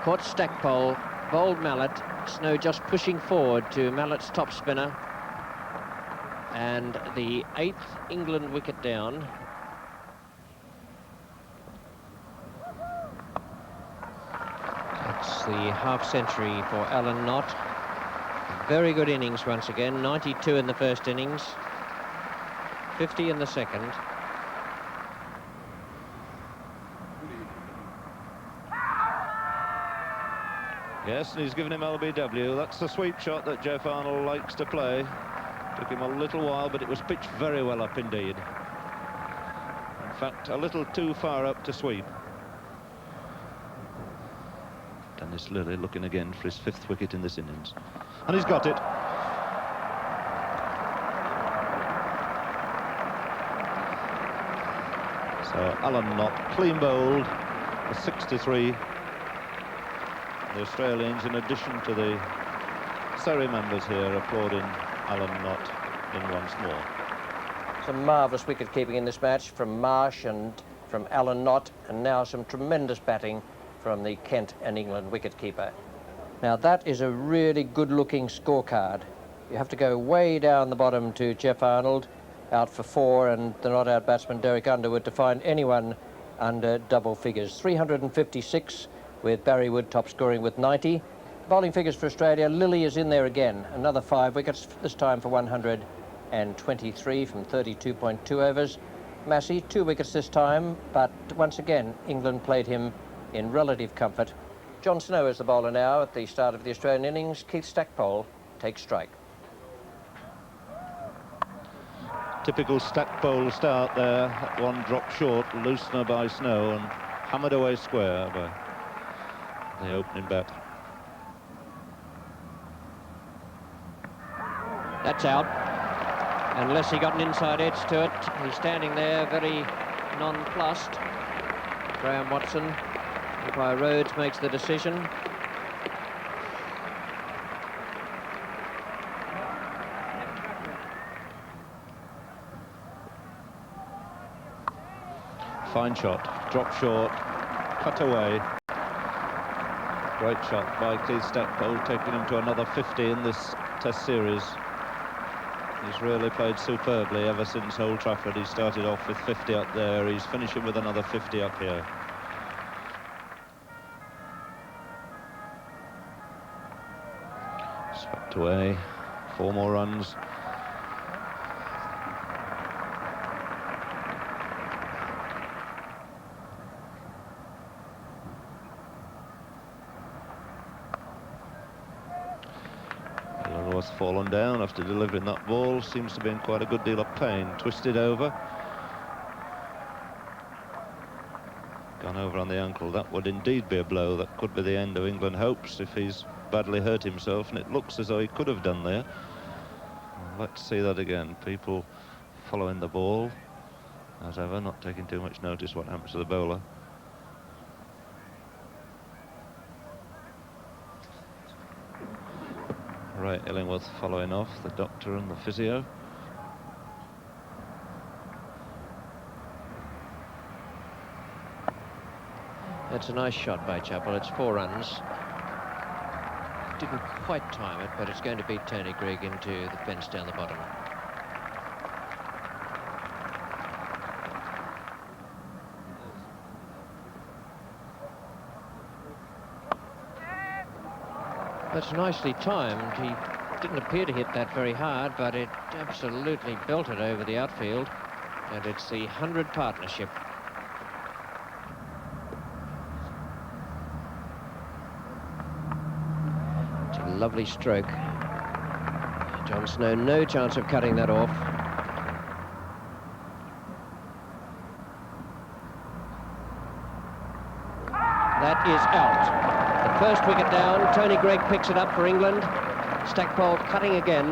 Caught Stackpole, bowled Mallet. Snow just pushing forward to Mallet's top spinner. And the 8th England wicket down. That's the half-century for Alan Knott. Very good innings once again, 92 in the first innings, 50 in the second. Yes, and he's given him LBW. That's the sweep shot that Jeff Arnold likes to play. Took him a little while, but it was pitched very well up indeed. In fact, a little too far up to sweep. Dennis Lillee looking again for his 5th wicket in this innings. And he's got it. So Alan Knott, clean bowled, a 63. The Australians, in addition to the Surrey members here, applauding Alan Knott in once more. Some marvellous wicket-keeping in this match from Marsh and from Alan Knott, and now some tremendous batting from the Kent and England wicket-keeper. Now that is a really good-looking scorecard. You have to go way down the bottom to Jeff Arnold, out for 4, and the not-out batsman Derek Underwood to find anyone under double figures. 356 with Barry Wood top scoring with 90. Bowling figures for Australia, Lilly is in there again. Another 5 wickets, this time for 123 from 32.2 overs. Massey, 2 wickets this time, but once again, England played him in relative comfort. John Snow is the bowler now at the start of the Australian innings. Keith Stackpole takes strike. Typical Stackpole start there. That one dropped short, loosener by Snow, and hammered away square by the opening bat. That's out. Unless he got an inside edge to it. He's standing there very nonplussed. Graham Watson, umpire Rhodes makes the decision. Fine shot, drop short, cut away. Great shot by Keith Stackpole, taking him to another 50 in this Test series. He's really played superbly ever since Old Trafford. He started off with 50 up there. He's finishing with another 50 up here. Swept away, 4 more runs. Was fallen down after delivering that ball. Seems to be in quite a good deal of pain. Twisted over. Gone over on the ankle. That would indeed be a blow. That could be the end of England hopes if he's badly hurt himself, and it looks as though he could have done there. Let's see that again. People following the ball, as ever, not taking too much notice what happens to the bowler. Ray Illingworth following off, the doctor and the physio. That's a nice shot by Chappell. It's 4 runs. Didn't quite time it, but it's going to beat Tony Greig into the fence down the bottom. That's nicely timed. He didn't appear to hit that very hard, but it absolutely belted over the outfield, and it's the 100 partnership. It's a lovely stroke. John Snow, no chance of cutting that off. That is out. First wicket down, Tony Greig picks it up for England. Stackpole cutting again,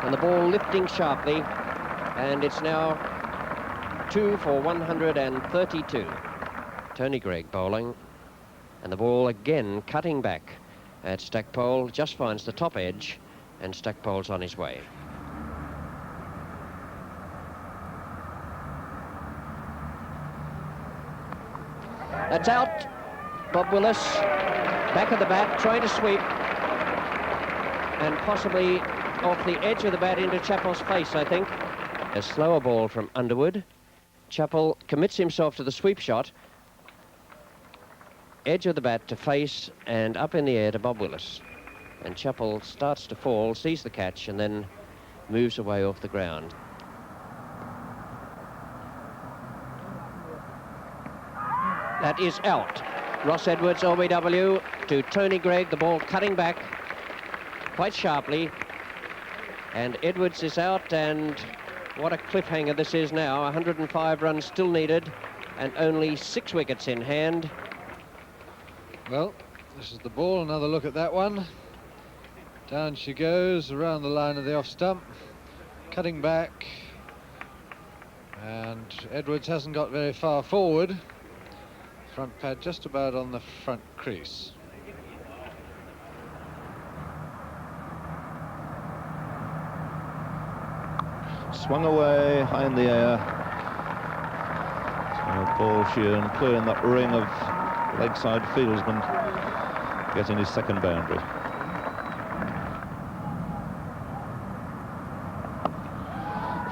and the ball lifting sharply, and it's now 2 for 132. Tony Greig bowling, and the ball again cutting back at Stackpole, just finds the top edge, and Stackpole's on his way. That's out. Bob Willis, back of the bat, trying to sweep, and possibly off the edge of the bat into Chappell's face, I think. A slower ball from Underwood. Chappell commits himself to the sweep shot. Edge of the bat to face and up in the air to Bob Willis. And Chappell starts to fall, sees the catch, and then moves away off the ground. That is out. Ross Edwards, LBW, to Tony Greig, the ball cutting back quite sharply. And Edwards is out, and what a cliffhanger this is now. 105 runs still needed, and only 6 wickets in hand. Well, this is the ball, another look at that one. Down she goes, around the line of the off stump, cutting back. And Edwards hasn't got very far forward. Front pad just about on the front crease. Swung away, high in the air. So Paul Sheehan clearing that ring of leg side fieldsmen, getting his second boundary.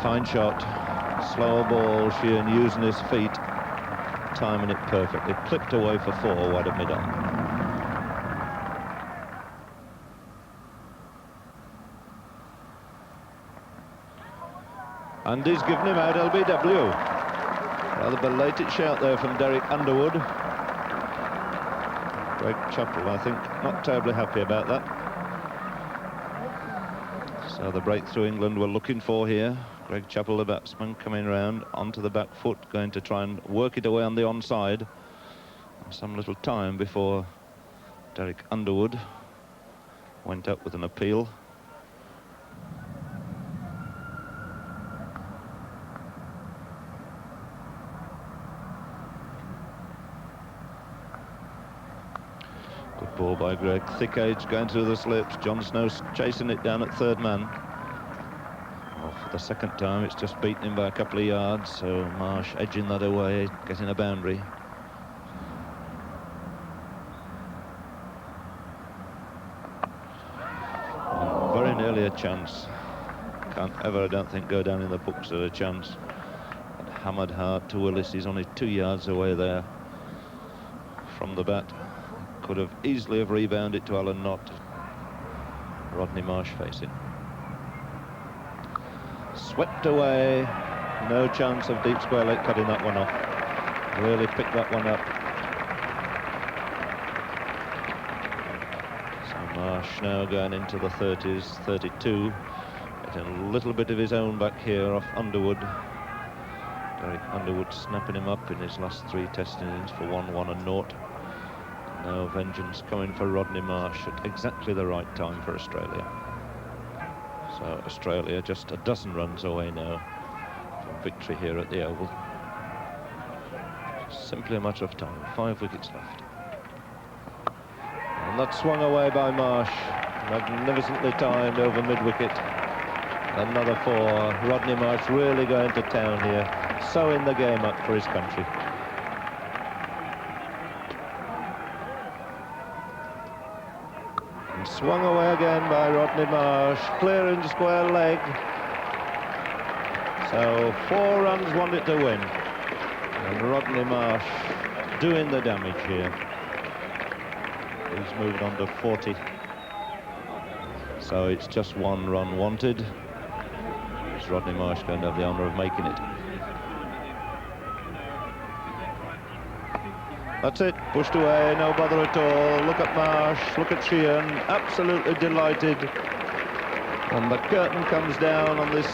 Fine shot. slower ball, Sheehan using his feet, timing it perfectly. Clipped away for 4 wide of mid-on. And he's given him out LBW. Rather belated shout there from Derek Underwood. Greg Chappell, I think, not terribly happy about that. So the breakthrough England were looking for here. Greg Chappell, the batsman, coming round onto the back foot, going to try and work it away on the onside. Some little time before Derek Underwood went up with an appeal. Good ball by Greg. Thick edge going through the slips. John Snow chasing it down at third man. Well, for the second time, it's just beaten him by a couple of yards. So Marsh edging that away, getting a boundary. And very nearly a chance. Can't ever, I don't think, go down in the books at a chance. And hammered hard to Willis. He's only 2 yards away there from the bat. Could have easily have rebounded to Alan Knott. Rodney Marsh facing. Swept away. No chance of deep square leg cutting that one off. Really picked that one up. So Marsh now going into the 30s, 32. Getting a little bit of his own back here off Underwood. Derek Underwood snapping him up in his last 3 test innings for 1-1 and 0. Now vengeance coming for Rodney Marsh at exactly the right time for Australia. So Australia just a dozen runs away now from victory here at the Oval. Simply a matter of time. 5 wickets left. And that swung away by Marsh. Magnificently timed over mid-wicket. Another 4. Rodney Marsh really going to town here. Sewing the game up for his country. Swung away again by Rodney Marsh, clearing square leg. So 4 runs wanted to win. And Rodney Marsh doing the damage here. He's moved on to 40. So it's just 1 run wanted. Is Rodney Marsh going to have the honour of making it? That's it, pushed away, no bother at all. Look at Marsh, look at Sheehan, absolutely delighted. And the curtain comes down on this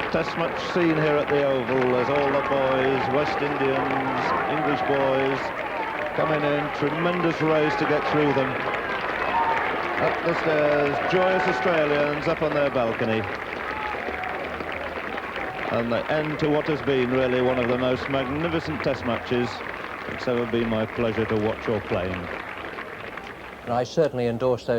test match scene here at the Oval as all the boys, West Indians, English boys, coming in, tremendous race to get through them. Up the stairs, joyous Australians up on their balcony. And the end to what has been really one of the most magnificent test matches. It's ever been my pleasure to watch your playing. I certainly endorse those